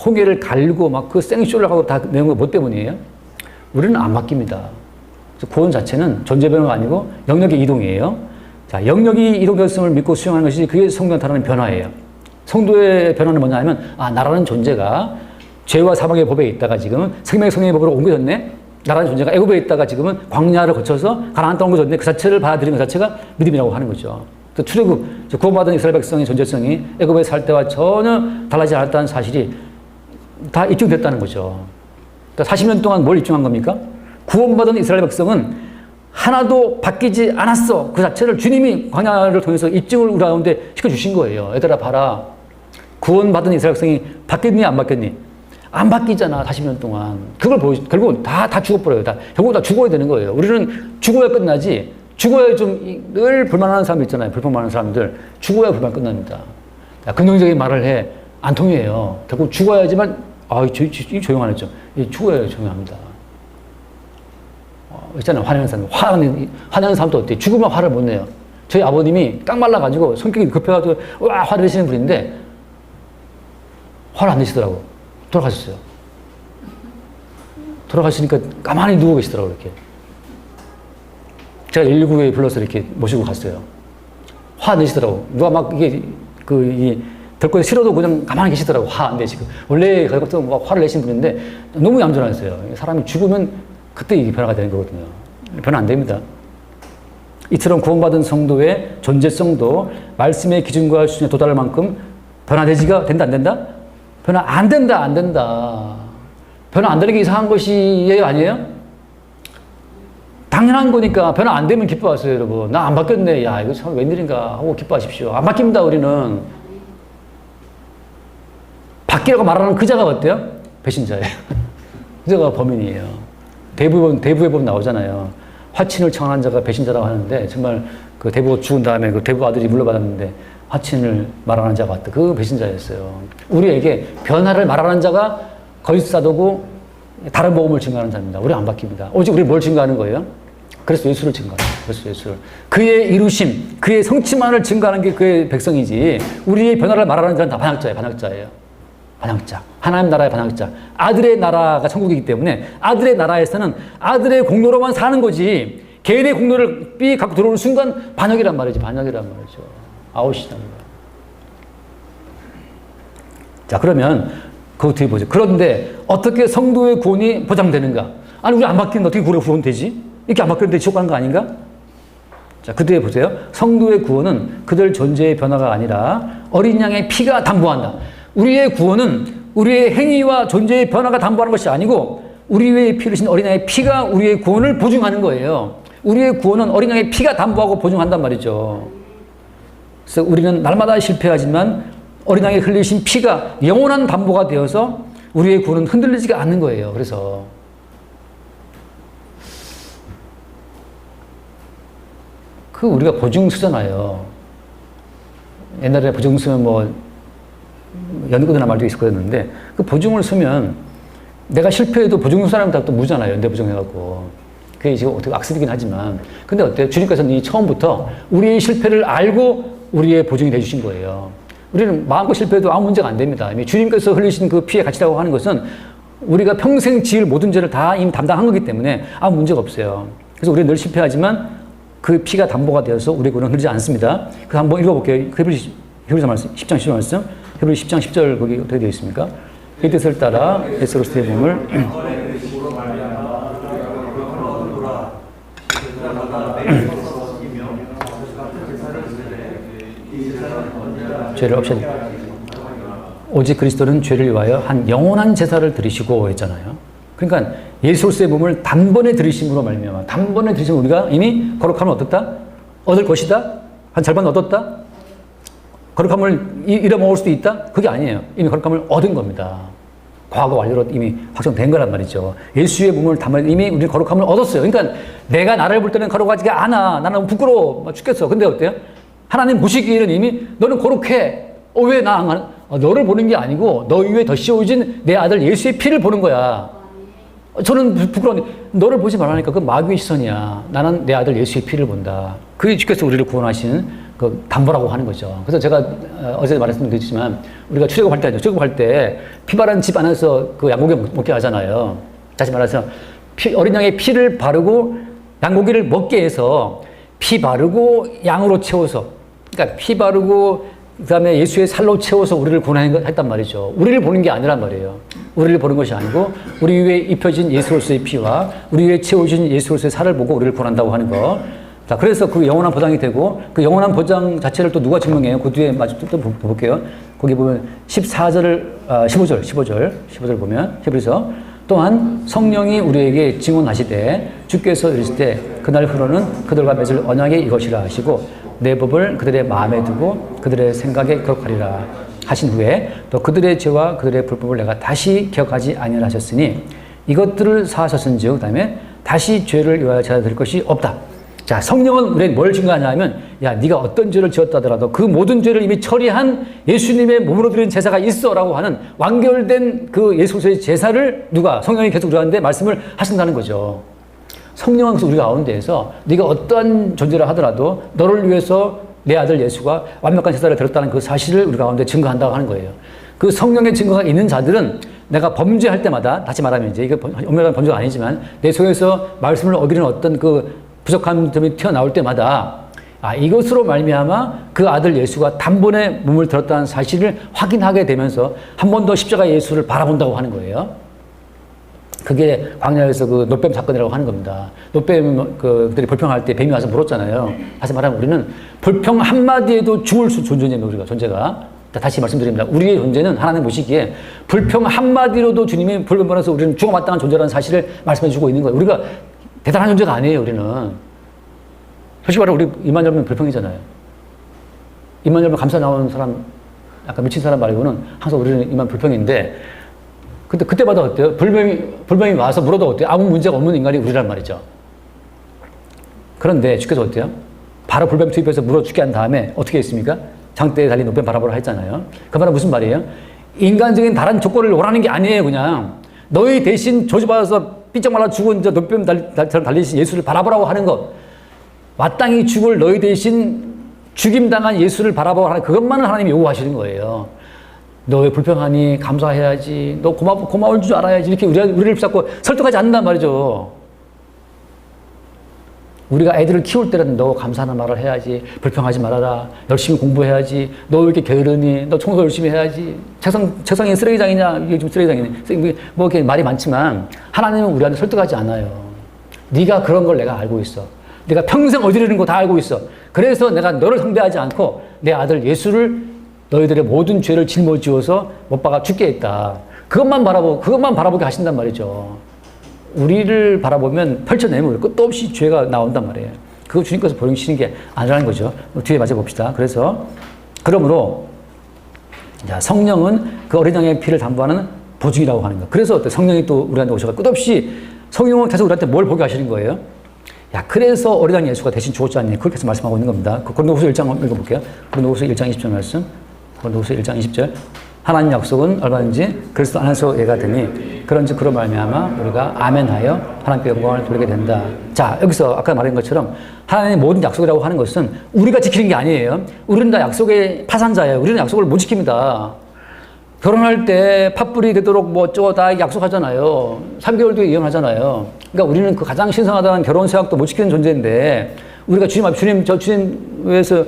홍해를 갈고 막 그 생쇼를 하고 다 내는 건 뭐 때문이에요? 우리는 안 바뀝니다. 구원 자체는 존재 변화가 아니고 영역의 이동이에요. 자, 영역이 이동됐음을 믿고 수용하는 것이 그게 성도에 따르는 변화예요. 성도의 변화는 뭐냐 하면 나라는 존재가 죄와 사망의 법에 있다가 지금은 생명의 성령의 법으로 옮겨졌네. 나라는 존재가 애굽에 있다가 지금은 광야를 거쳐서 가나안 땅으로 옮겨졌네. 그 자체를 받아들이는 것 자체가 믿음이라고 하는 거죠. 또 출애굽, 구원받은 이스라엘 백성의 존재성이 애굽에 살 때와 전혀 달라지지 않았다는 사실이 다 입증됐다는 거죠. 그러니까 40년 동안 뭘 입증한 겁니까? 구원받은 이스라엘 백성은 하나도 바뀌지 않았어. 그 자체를 주님이 광야를 통해서 입증을 우리 가운데 시켜주신 거예요. 얘들아 봐라. 구원받은 이스라엘 백성이 바뀌었니 안 바뀌었니? 안 바뀌잖아. 40년 동안. 그걸 결국은 다 죽어버려요. 결국 다 죽어야 되는 거예요. 우리는 죽어야 끝나지. 죽어야 좀 늘 불만하는 사람 있잖아요. 불평하는 사람들. 죽어야 불만 끝납니다. 긍정적인 말을 해. 안 통해요. 결국 죽어야지만 조용하네 좀. 죽어야 조용합니다. 있잖아요. 화내는 사람. 화내는 사람도 어때요? 죽으면 화를 못 내요. 저희 아버님이 딱 말라가지고 성격이 급해가지고 화를 내시는 분인데 화를 안 내시더라고. 돌아가셨어요. 돌아가시니까 가만히 누워 계시더라고 이렇게. 제가 119에 불러서 이렇게 모시고 갔어요. 화 내시더라고. 누가 막 이게 들고 싫어도 그냥 가만히 계시더라고. 화 안 내시고. 원래 그것도 막 화를 내신 분인데 너무 얌전하셨어요. 사람이 죽으면 그때 이게 변화가 되는 거거든요. 변화 안 됩니다. 이처럼 구원받은 성도의 존재성도 말씀의 기준과 수준에 도달할 만큼 변화되지가 된다 안 된다? 변화 안 된다. 변화 안 되는 게 이상한 것이에요 아니에요? 당연한 거니까 변화 안 되면 기뻐하세요 여러분. 나 안 바뀌었네. 야 이거 참 웬일인가 하고 기뻐하십시오. 안 바뀝니다 우리는. 바뀌라고 말하는 그자가 어때요? 배신자예요. 그자가 범인이에요. 대부의 법 나오잖아요. 화친을 청한 자가 배신자라고 하는데 정말 그 대부가 죽은 다음에 그 대부 아들이 물려받았는데 화친을 말하는 자가 왔다. 그 배신자였어요. 우리에게 변화를 말하는 자가 거짓 사도고 다른 복음을 증거하는 자입니다. 우리 안 바뀝니다. 오직 우리 뭘 증거하는 거예요? 그래서 예수를 증거하는 거예요. 그래서 예수를. 그의 이루심, 그의 성취만을 증거하는 게 그의 백성이지 우리의 변화를 말하는 자는 다 반역자예요. 반역자. 하나님 나라의 반역자. 아들의 나라가 천국이기 때문에 아들의 나라에서는 아들의 공로로만 사는 거지 개인의 공로를 갖고 들어오는 순간 반역이란 말이죠. 아웃이란 말이에요. 자, 그러면 그거 뒤에 보죠. 그런데 어떻게 성도의 구원이 보장되는가? 아니, 우리 안 바뀌는데 어떻게 구원되지? 이렇게 안 바뀌는데 지옥 가는 거 아닌가? 자, 그 뒤에 보세요. 성도의 구원은 그들 존재의 변화가 아니라 어린 양의 피가 담보한다. 우리의 구원은 우리의 행위와 존재의 변화가 담보하는 것이 아니고 우리 위에 피 흘리신 어린 양의 피가 우리의 구원을 보증하는 거예요. 우리의 구원은 어린 양의 피가 담보하고 보증한단 말이죠. 그래서 우리는 날마다 실패하지만 어린 양이 흘리신 피가 영원한 담보가 되어서 우리의 구원은 흔들리지가 않는 거예요. 그래서 그 우리가 보증서잖아요. 옛날에 보증서면 뭐 연구나 말도 있었는데 그 보증을 쓰면 내가 실패해도 보증서 사람한테 또 무잖아요. 연대 보증해갖고. 그게 지금 어떻게 악습이긴 하지만. 근데 어때요? 주님께서는 이 처음부터 우리의 실패를 알고 우리의 보증이 돼주신 거예요. 우리는 마음껏 실패해도 아무 문제가 안 됩니다. 이미 주님께서 흘리신 그 피의 가치라고 하는 것은 우리가 평생 지을 모든 죄를 다 이미 담당한 거기 때문에 아무 문제가 없어요. 그래서 우리는 늘 실패하지만 그 피가 담보가 되어서 우리의 구원은 흐르지 않습니다. 그 한번 읽어볼게요. 히브리서 말씀, 10장 10절 말씀. 히브리 10장 10절 거기 어떻게 되어 있습니까? 이 뜻을 따라 예수로서의 몸을 죄를 없애니 오직 그리스도는 죄를 위하여 한 영원한 제사를 드리시고 했잖아요. 그러니까 예수로서의 몸을 단번에 드리심으로 말미암아 단번에 드리시면 우리가 이미 거룩함을 얻었다? 얻을 것이다? 한 절반 얻었다? 거룩함을 잃어먹을 수도 있다? 그게 아니에요. 이미 거룩함을 얻은 겁니다. 과거 완료로 이미 확정된 거란 말이죠. 예수의 몸을 담아 이미 우리 거룩함을 얻었어요. 그러니까 내가 나를 볼 때는 거룩하지가 않아. 나는 부끄러워 죽겠어. 근데 어때요? 하나님 보시기에는 이미 너는 거룩해. 왜 나 안 가는? 너를 보는 게 아니고 너 위에 더 씌워진 내 아들 예수의 피를 보는 거야. 저는 부끄러운데 너를 보지 말라니까 그 마귀의 시선이야. 나는 내 아들 예수의 피를 본다. 그게 주께서 우리를 구원하신 그 담보라고 하는 거죠. 그래서 제가 어제 말씀드렸지만 우리가 출애굽할 때 피 바른 집 안에서 그 양고기 먹게 하잖아요. 다시 말해서 어린 양의 피를 바르고 양고기를 먹게 해서 피 바르고 양으로 채워서 그러니까 피 바르고 그다음에 예수의 살로 채워서 우리를 구원했단 말이죠. 우리를 보는 게 아니란 말이에요. 우리를 보는 것이 아니고 우리 위에 입혀진 예수로서의 피와 우리 위에 채워진 예수로서의 살을 보고 우리를 구원한다고 하는 거. 자, 그래서 그 영원한 보장이 되고 그 영원한 보장 자체를 또 누가 증명해요? 그 뒤에 마저 또 볼게요. 거기 보면 15절 보면 히브리서 또한 성령이 우리에게 증언하시되 주께서 이르실 때 그날 후로는 그들과 맺을 언약이 이것이라 하시고 내 법을 그들의 마음에 두고 그들의 생각에 거룩하리라 하신 후에 또 그들의 죄와 그들의 불법을 내가 다시 기억하지 아니하셨으니 이것들을 사하셨은즉 그다음에 다시 죄를 위하여 제사 드릴 것이 없다. 자, 성령은 우리에게 뭘 증거하냐 하면 야, 네가 어떤 죄를 지었다 하더라도 그 모든 죄를 이미 처리한 예수님의 몸으로 드린 제사가 있어라고 하는 완결된 그 예수의 제사를 누가 성령이 계속 우리한테 말씀을 하신다는 거죠. 성령은 그래서 우리 가운데에서 네가 어떠한 존재를 하더라도 너를 위해서 내 아들 예수가 완벽한 제사를 드렸다는 그 사실을 우리 가운데 증거한다고 하는 거예요. 그 성령의 증거가 있는 자들은 내가 범죄할 때마다 다시 말하면 이제 이게 엄밀한 범죄가 아니지만 내 속에서 말씀을 어기는 어떤 그 부족한 점이 튀어나올 때마다 이것으로 말미암아 그 아들 예수가 단번에 몸을 들었다는 사실을 확인하게 되면서 한 번 더 십자가 예수를 바라본다고 하는 거예요. 그게 광야에서 그 노뱀 사건이라고 하는 겁니다. 노뱀 그들이 불평할 때 뱀이 와서 물었잖아요. 다시 말하면 우리는 불평 한마디에도 죽을 존재입니다. 우리가 존재가. 다시 말씀드립니다. 우리의 존재는 하나님 보시기에 불평 한마디로도 주님이 불변번해서 우리는 죽어마땅한 존재라는 사실을 말씀해 주고 있는 거예요. 우리가 대단한 존재가 아니에요, 우리는. 솔직히 말해, 우리 입만 열면 불평이잖아요. 입만 열면 감사 나오는 사람, 약간 미친 사람 말고는 항상 우리는 입만 불평인데, 근데 그때마다 어때요? 불병이 와서 물어도 어때요? 아무 문제가 없는 인간이 우리란 말이죠. 그런데 주께서 어때요? 바로 불뱀 투입해서 물어 죽게 한 다음에 어떻게 했습니까? 장대에 달린 노뱀 바라보라 했잖아요. 그 말은 무슨 말이에요? 인간적인 다른 조건을 원하는 게 아니에요, 그냥. 너희 대신 저주받아서 삐쩍 말라 죽은 저 노뱀처럼 달리신 예수를 바라보라고 하는 것. 마땅히 죽을 너희 대신 죽임당한 예수를 바라보라고 하는 그것만을 하나님이 요구하시는 거예요. 너 왜 불평하니? 감사해야지. 너 고마울 줄 알아야지. 이렇게 우리를 자꾸 설득하지 않는단 말이죠. 우리가 애들을 키울 때는 너 감사하는 말을 해야지. 불평하지 말아라. 열심히 공부해야지. 너 왜 이렇게 게으르니? 너 청소 열심히 해야지. 책상이 쓰레기장이냐? 이게 좀 쓰레기장이니? 뭐 이렇게 말이 많지만 하나님은 우리한테 설득하지 않아요. 네가 그런 걸 내가 알고 있어. 내가 평생 어지르는 거 다 알고 있어. 그래서 내가 너를 상대하지 않고 내 아들 예수를 너희들의 모든 죄를 짊어지어서 못 박아 죽게 했다. 그것만 바라보게 하신단 말이죠. 우리를 바라보면 펼쳐내면 끝도 없이 죄가 나온단 말이에요. 그거 주님께서 보이시는 게 아니라는 거죠. 뒤에 맞아봅시다. 그러므로 자, 성령은 그 어린 양의 피를 담보하는 보증이라고 하는 거. 그래서 성령이 또 우리한테 오셔서 끝없이 성령은 계속 우리한테 뭘 보게 하시는 거예요? 야, 그래서 어린 양 예수가 대신 죽었지 않니? 그렇게 해서 말씀하고 있는 겁니다. 고린도후서 1장 읽어볼게요. 고린도후서 1장 20절 말씀. 고린도후서 1장 20절. 하나님 약속은 얼마든지 그리스도 안에서 예가 되니 그런즉 그로 말미암아 우리가 아멘하여 하나님께 영광을 돌리게 된다. 자, 여기서 아까 말한 것처럼 하나님의 모든 약속이라고 하는 것은 우리가 지키는 게 아니에요. 우리는 다 약속의 파산자예요. 우리는 약속을 못 지킵니다. 결혼할 때 팥불이 되도록 뭐 어쩌고 다 약속하잖아요. 3개월 뒤에 이혼하잖아요. 그러니까 우리는 그 가장 신성하다는 결혼 서약도 못 지키는 존재인데 우리가 주님 위해서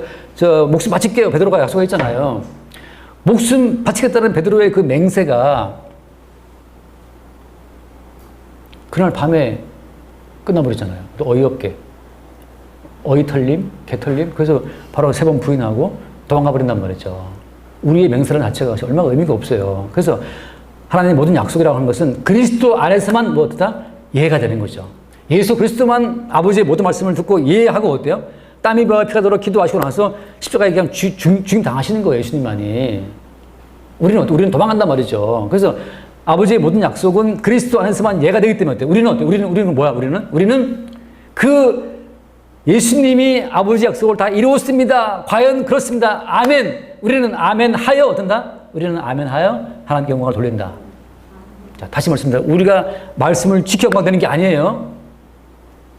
목숨 바칠게요. 베드로가 약속했잖아요. 목숨 바치겠다는 베드로의 그 맹세가 그날 밤에 끝나버렸잖아요. 또 어이없게. 어이털림, 개털림. 그래서 바로 3번 부인하고 도망가 버린단 말이죠. 우리의 맹세라는 자체가 얼마나 의미가 없어요. 그래서 하나님의 모든 약속이라고 하는 것은 그리스도 안에서만 뭐다? 이해가 되는 거죠. 예수 그리스도만 아버지의 모든 말씀을 듣고 이해하고 어때요? 땀이 피가 들어 기도하시고 나서 십자가에 그냥 죽임 당하시는 거예요, 예수님만이. 우리는 도망간단 말이죠. 그래서 아버지의 모든 약속은 그리스도 안에서만 이해가 되기 때문에 어때요? 우리는 뭐야? 우리는 그 예수님이 아버지 약속을 다 이루었습니다. 과연 그렇습니다. 아멘. 우리는 아멘 하여 어떤다? 우리는 아멘 하여 하나님께 영광을 돌린다. 자, 다시 말씀드립니다. 우리가 말씀을 지켜 영광되는 게 아니에요.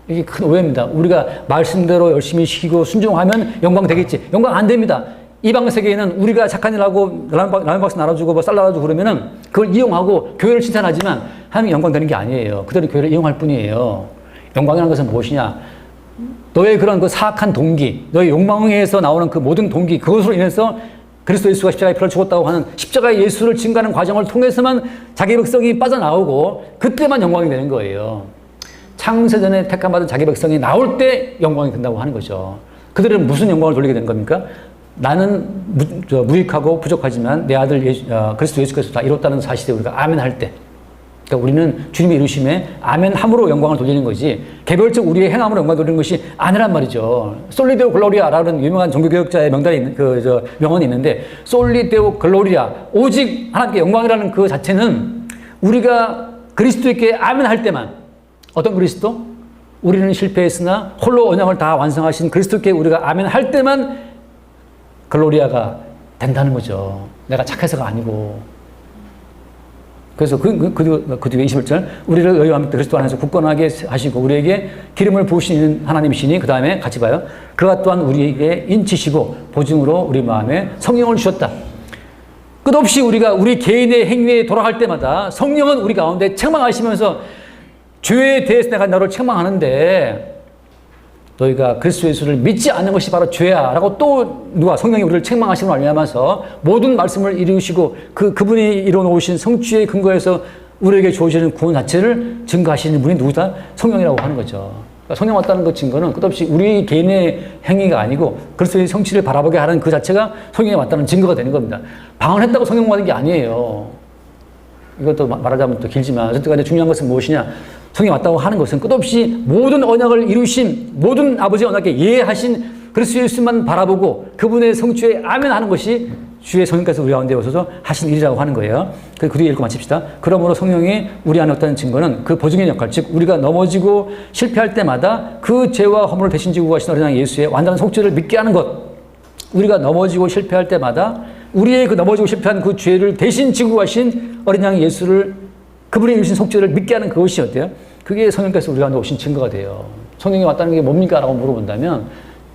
이게 큰 오해입니다. 우리가 말씀대로 열심히 시키고 순종하면 영광 되겠지. 영광 안 됩니다. 이방 세계에는 우리가 착한 일 하고 라면 박스 나눠주고 뭐 쌀 나눠주고 그러면은 그걸 이용하고 교회를 칭찬하지만 하나님 영광 되는 게 아니에요. 그들은 교회를 이용할 뿐이에요. 영광이라는 것은 무엇이냐? 너의 그런 그 사악한 동기, 너의 욕망에서 나오는 그 모든 동기, 그것으로 인해서 그리스도 예수가 십자가에 피를 죽었다고 하는 십자가의 예수를 증거하는 과정을 통해서만 자기 백성이 빠져나오고 그때만 영광이 되는 거예요. 창세전에 택함받은 자기 백성이 나올 때 영광이 된다고 하는 거죠. 그들은 무슨 영광을 돌리게 된 겁니까? 나는 무익하고 부족하지만 내 아들 그리스도 예수께서 다 이뤘다는 사실에 우리가 아멘 할 때, 그러니까 우리는 주님의 이루심에 아멘 함으로 영광을 돌리는 거지 개별적 우리의 행함으로 영광을 돌리는 것이 아니란 말이죠. 솔리데오 글로리아라는 유명한 종교개혁자의 명언이 있는데 솔리데오 글로리아, 오직 하나님께 영광이라는 그 자체는 우리가 그리스도께 아멘 할 때만, 어떤 그리스도? 우리는 실패했으나 홀로 언약을 다 완성하신 그리스도께 우리가 아멘 할 때만 글로리아가 된다는 거죠. 내가 착해서가 아니고. 그래서 그 뒤에 21절, 우리를 의와 함께 그리스도 안에서 굳건하게 하시고 우리에게 기름을 부으시는 하나님이시니, 그 다음에 같이 봐요. 그가 또한 우리에게 인치시고 보증으로 우리 마음에 성령을 주셨다. 끝없이 우리가 우리 개인의 행위에 돌아갈 때마다 성령은 우리 가운데 책망하시면서 죄에 대해서 내가 너를 책망하는데 너희가 그리스도 예수를 믿지 않는 것이 바로 죄야 라고 또 누가 성령이 우리를 책망하시고 말미암아서 모든 말씀을 이루시고 그분이 이뤄놓으신 성취의 근거에서 우리에게 주어지는 구원 자체를 증거하시는 분이 누구다? 성령이라고 하는 거죠. 그러니까 성령 왔다는 그 증거는 끝없이 우리 개인의 행위가 아니고 그리스도의 성취를 바라보게 하는 그 자체가 성령이 왔다는 증거가 되는 겁니다. 방언했다고 성령 받은 게 아니에요. 이것도 말하자면 또 길지만 어쨌든 중요한 것은 무엇이냐? 성령이 왔다고 하는 것은 끝없이 모든 언약을 이루신, 모든 아버지의 언약에 예하신 그리스도 예수만 바라보고 그분의 성취에 아멘하는 것이 주의 성령께서 우리 가운데 오셔서 하신 일이라고 하는 거예요. 그 뒤에 읽고 마칩시다. 그러므로 성령이 우리 안에 없다는 증거는 그 보증의 역할, 즉 우리가 넘어지고 실패할 때마다 그 죄와 허물을 대신 지고 가신 어린 양 예수의 완전한 속죄를 믿게 하는 것. 우리가 넘어지고 실패할 때마다 우리의 그 넘어지고 실패한 그 죄를 대신 지고 가신 어린 양 예수를, 그분이 이루신 속죄를 믿게 하는 그것이 어때요? 그게 성령께서 우리 가운데 오신 증거가 돼요. 성령이 왔다는 게 뭡니까? 라고 물어본다면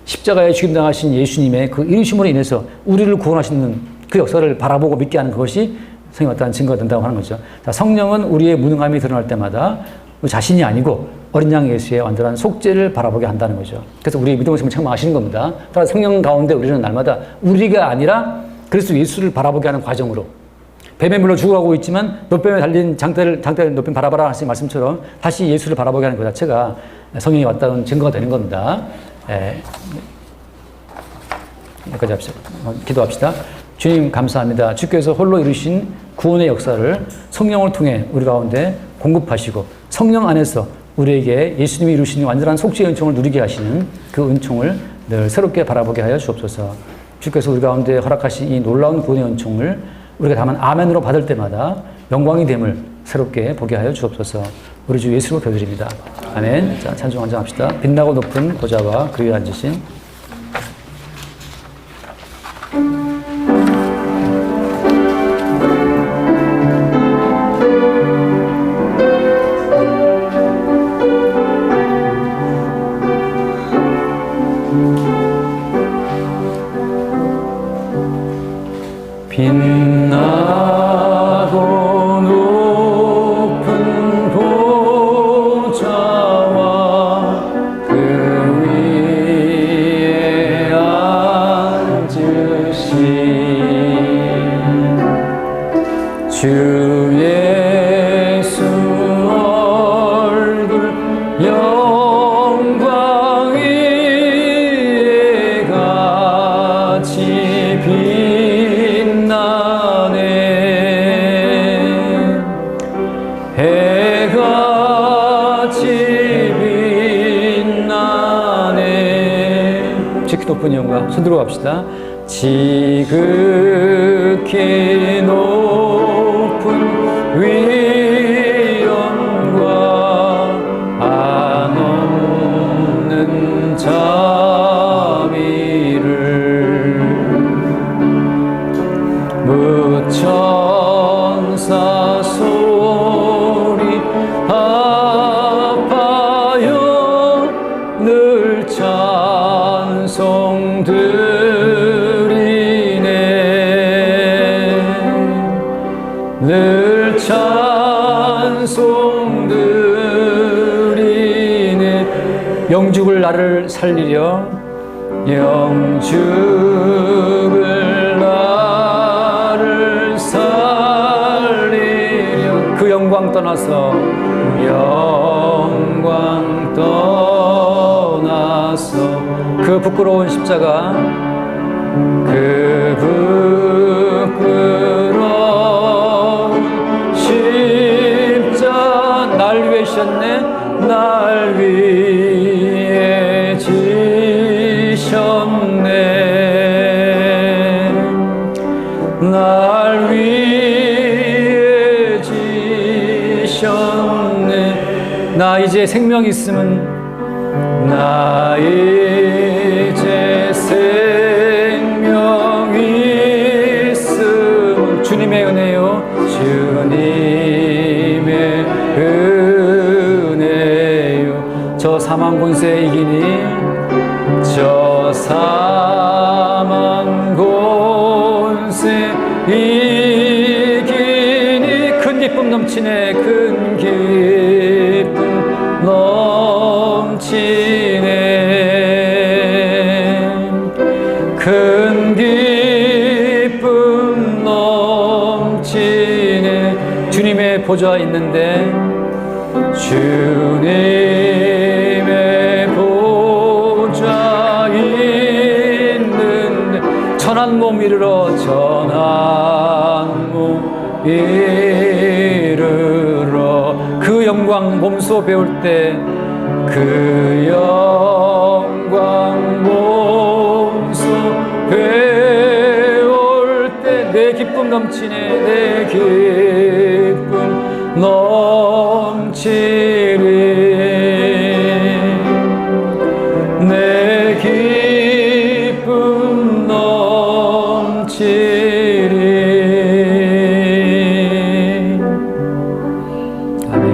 십자가에 죽임당하신 예수님의 그 이루심으로 인해서 우리를 구원하시는 그 역사를 바라보고 믿게 하는 그것이 성령이 왔다는 증거가 된다고 하는 거죠. 자, 성령은 우리의 무능함이 드러날 때마다 우리 자신이 아니고 어린 양 예수의 완전한 속죄를 바라보게 한다는 거죠. 그래서 우리 믿음의 생명 책망하시는 겁니다. 따라서 성령 가운데 우리는 날마다 우리가 아니라 그리스도 예수를 바라보게 하는 과정으로 뱀에 물러 죽어가고 있지만 놋뱀에 달린 장대를 놋뱀 바라봐라 하신 말씀처럼 다시 예수를 바라보게 하는 것 자체가 성령이 왔다는 증거가 되는 겁니다. 여기까지 합시다. 기도합시다. 주님 감사합니다. 주께서 홀로 이루신 구원의 역사를 성령을 통해 우리 가운데 공급하시고 성령 안에서 우리에게 예수님이 이루신 완전한 속죄의 은총을 누리게 하시는 그 은총을 늘 새롭게 바라보게 하여 주옵소서. 주께서 우리 가운데 허락하신 이 놀라운 구원의 은총을 우리가 다만 아멘으로 받을 때마다 영광이 됨을 새롭게 보게 하여 주옵소서. 우리 주 예수로 기도드립니다. 아멘. 자, 찬송 한장 합시다. 빛나고 높은 보좌와 그 위에 앉으신 빛나고 높은 보좌와 그 위에 앉으신 주 예수 얼굴 영광 위에 같이 빛나네. 해같이 빛나네. 지극히 높은 영광 손 들어 갑시다. 지극히 높은 위엄과 한없는 자비를 무천사 소리 합하여 늘 찬송 드리네. 늘 찬송 드리네. 영죽을 나를 살리려 영죽을 나를 살리려 그 영광 떠나서 영광 떠나서 그 부끄러운 십자가 그 부끄러운 십자가 날 위해 지셨네. 날 위해 지셨네. 날 위해 지셨네. 나 이제 생명 있음은 나 이제 생명 있음 주님의 은혜요. 주님의 은혜요. 저 사망 권세 이기니 저 사망 권세 이기니 큰 기쁨 넘치네. 큰 기쁨 넘치네. 큰 기쁨 넘치네. 주님의 보좌 있는데 주님의 보좌 있는데 천한 몸 이르러 천한 몸 이르러 그 영광 몸소 배울 때 그 영광 몸소 배울 때 내 기쁨 넘치네. 내 기쁨 넘치리. 내 기쁨 넘치리. 아멘.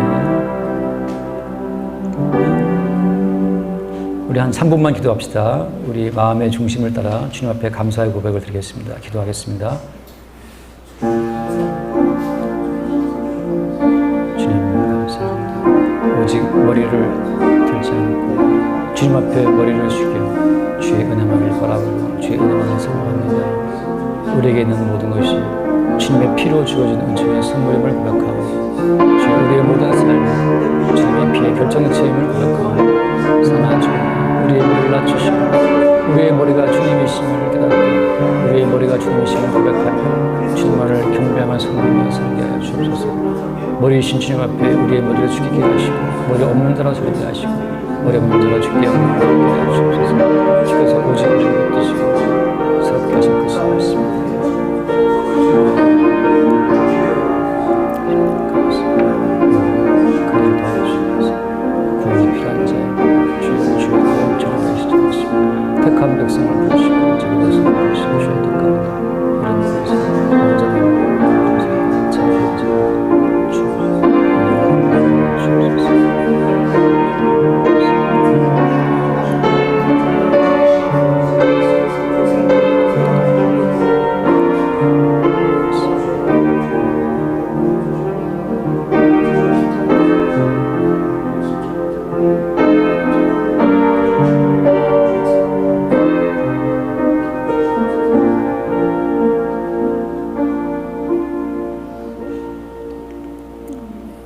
우리 한 3분만 기도합시다. 우리 마음의 중심을 따라 주님 앞에 감사의 고백을 드리겠습니다. 기도하겠습니다. 주님 감사합니다. 머리를 들지 않고 주님 앞에 머리를 숙여 주의 은혜만을 바라보고 주의 은혜만을 선포합니다. 우리에게 있는 모든 것이 주님의 피로 주어진 은총의 선물임을 고백하고 주의 우리의 모든 삶은 주님의 피의 결정의 책임을 고백하고 사랑하는 주님, 우리의 머리를 낮추시고 우리의 머리가 주님이심을 깨닫고 우리의 머리가 주님이심을 고백하며 주님만을 경배하며 섬기며 살게 하여 주옵소서. 머리이신 주님 앞에 우리의 머리를 숙이게 하시고 머리 없는 자라 소리게 하시고 머리 없는 자라 죽게 하여 주옵소서. 주께서 오직 우리를 뜻이고 새롭게 하실 것을 말씀입니다. 그를 도와주셔서 구원이 필요한 자에게 주의 영정을 주시옵소서. 택한 백성을 부르시고 자기 백성을 부르시고 주의 택합니다. 이런 곳에서 원자되고 자기의 자 주의 은혜를 주옵소서.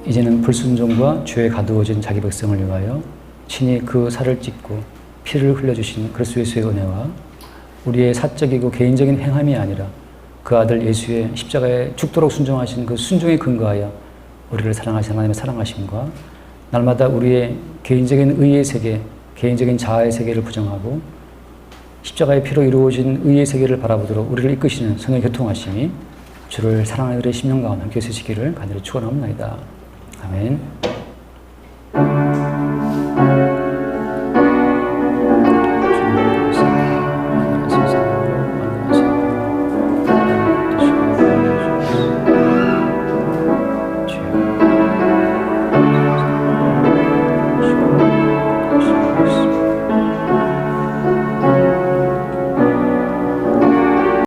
이제는 불순종과 죄에 가두어진 자기 백성을 위하여 친히 그 살을 찢고 피를 흘려주신 그리스도 예수의 은혜와 우리의 사적이고 개인적인 행함이 아니라 그 아들 예수의 십자가에 죽도록 순종하신 그 순종에 근거하여 우리를 사랑하신 하나님의 사랑하심과 날마다 우리의 개인적인 의의 세계, 개인적인 자아의 세계를 부정하고 십자가의 피로 이루어진 의의 세계를 바라보도록 우리를 이끄시는 성령의 교통하심이 주를 사랑하는 우리의 심령 가운데 함께 쓰시기를 간절히 축원합니다. 아멘.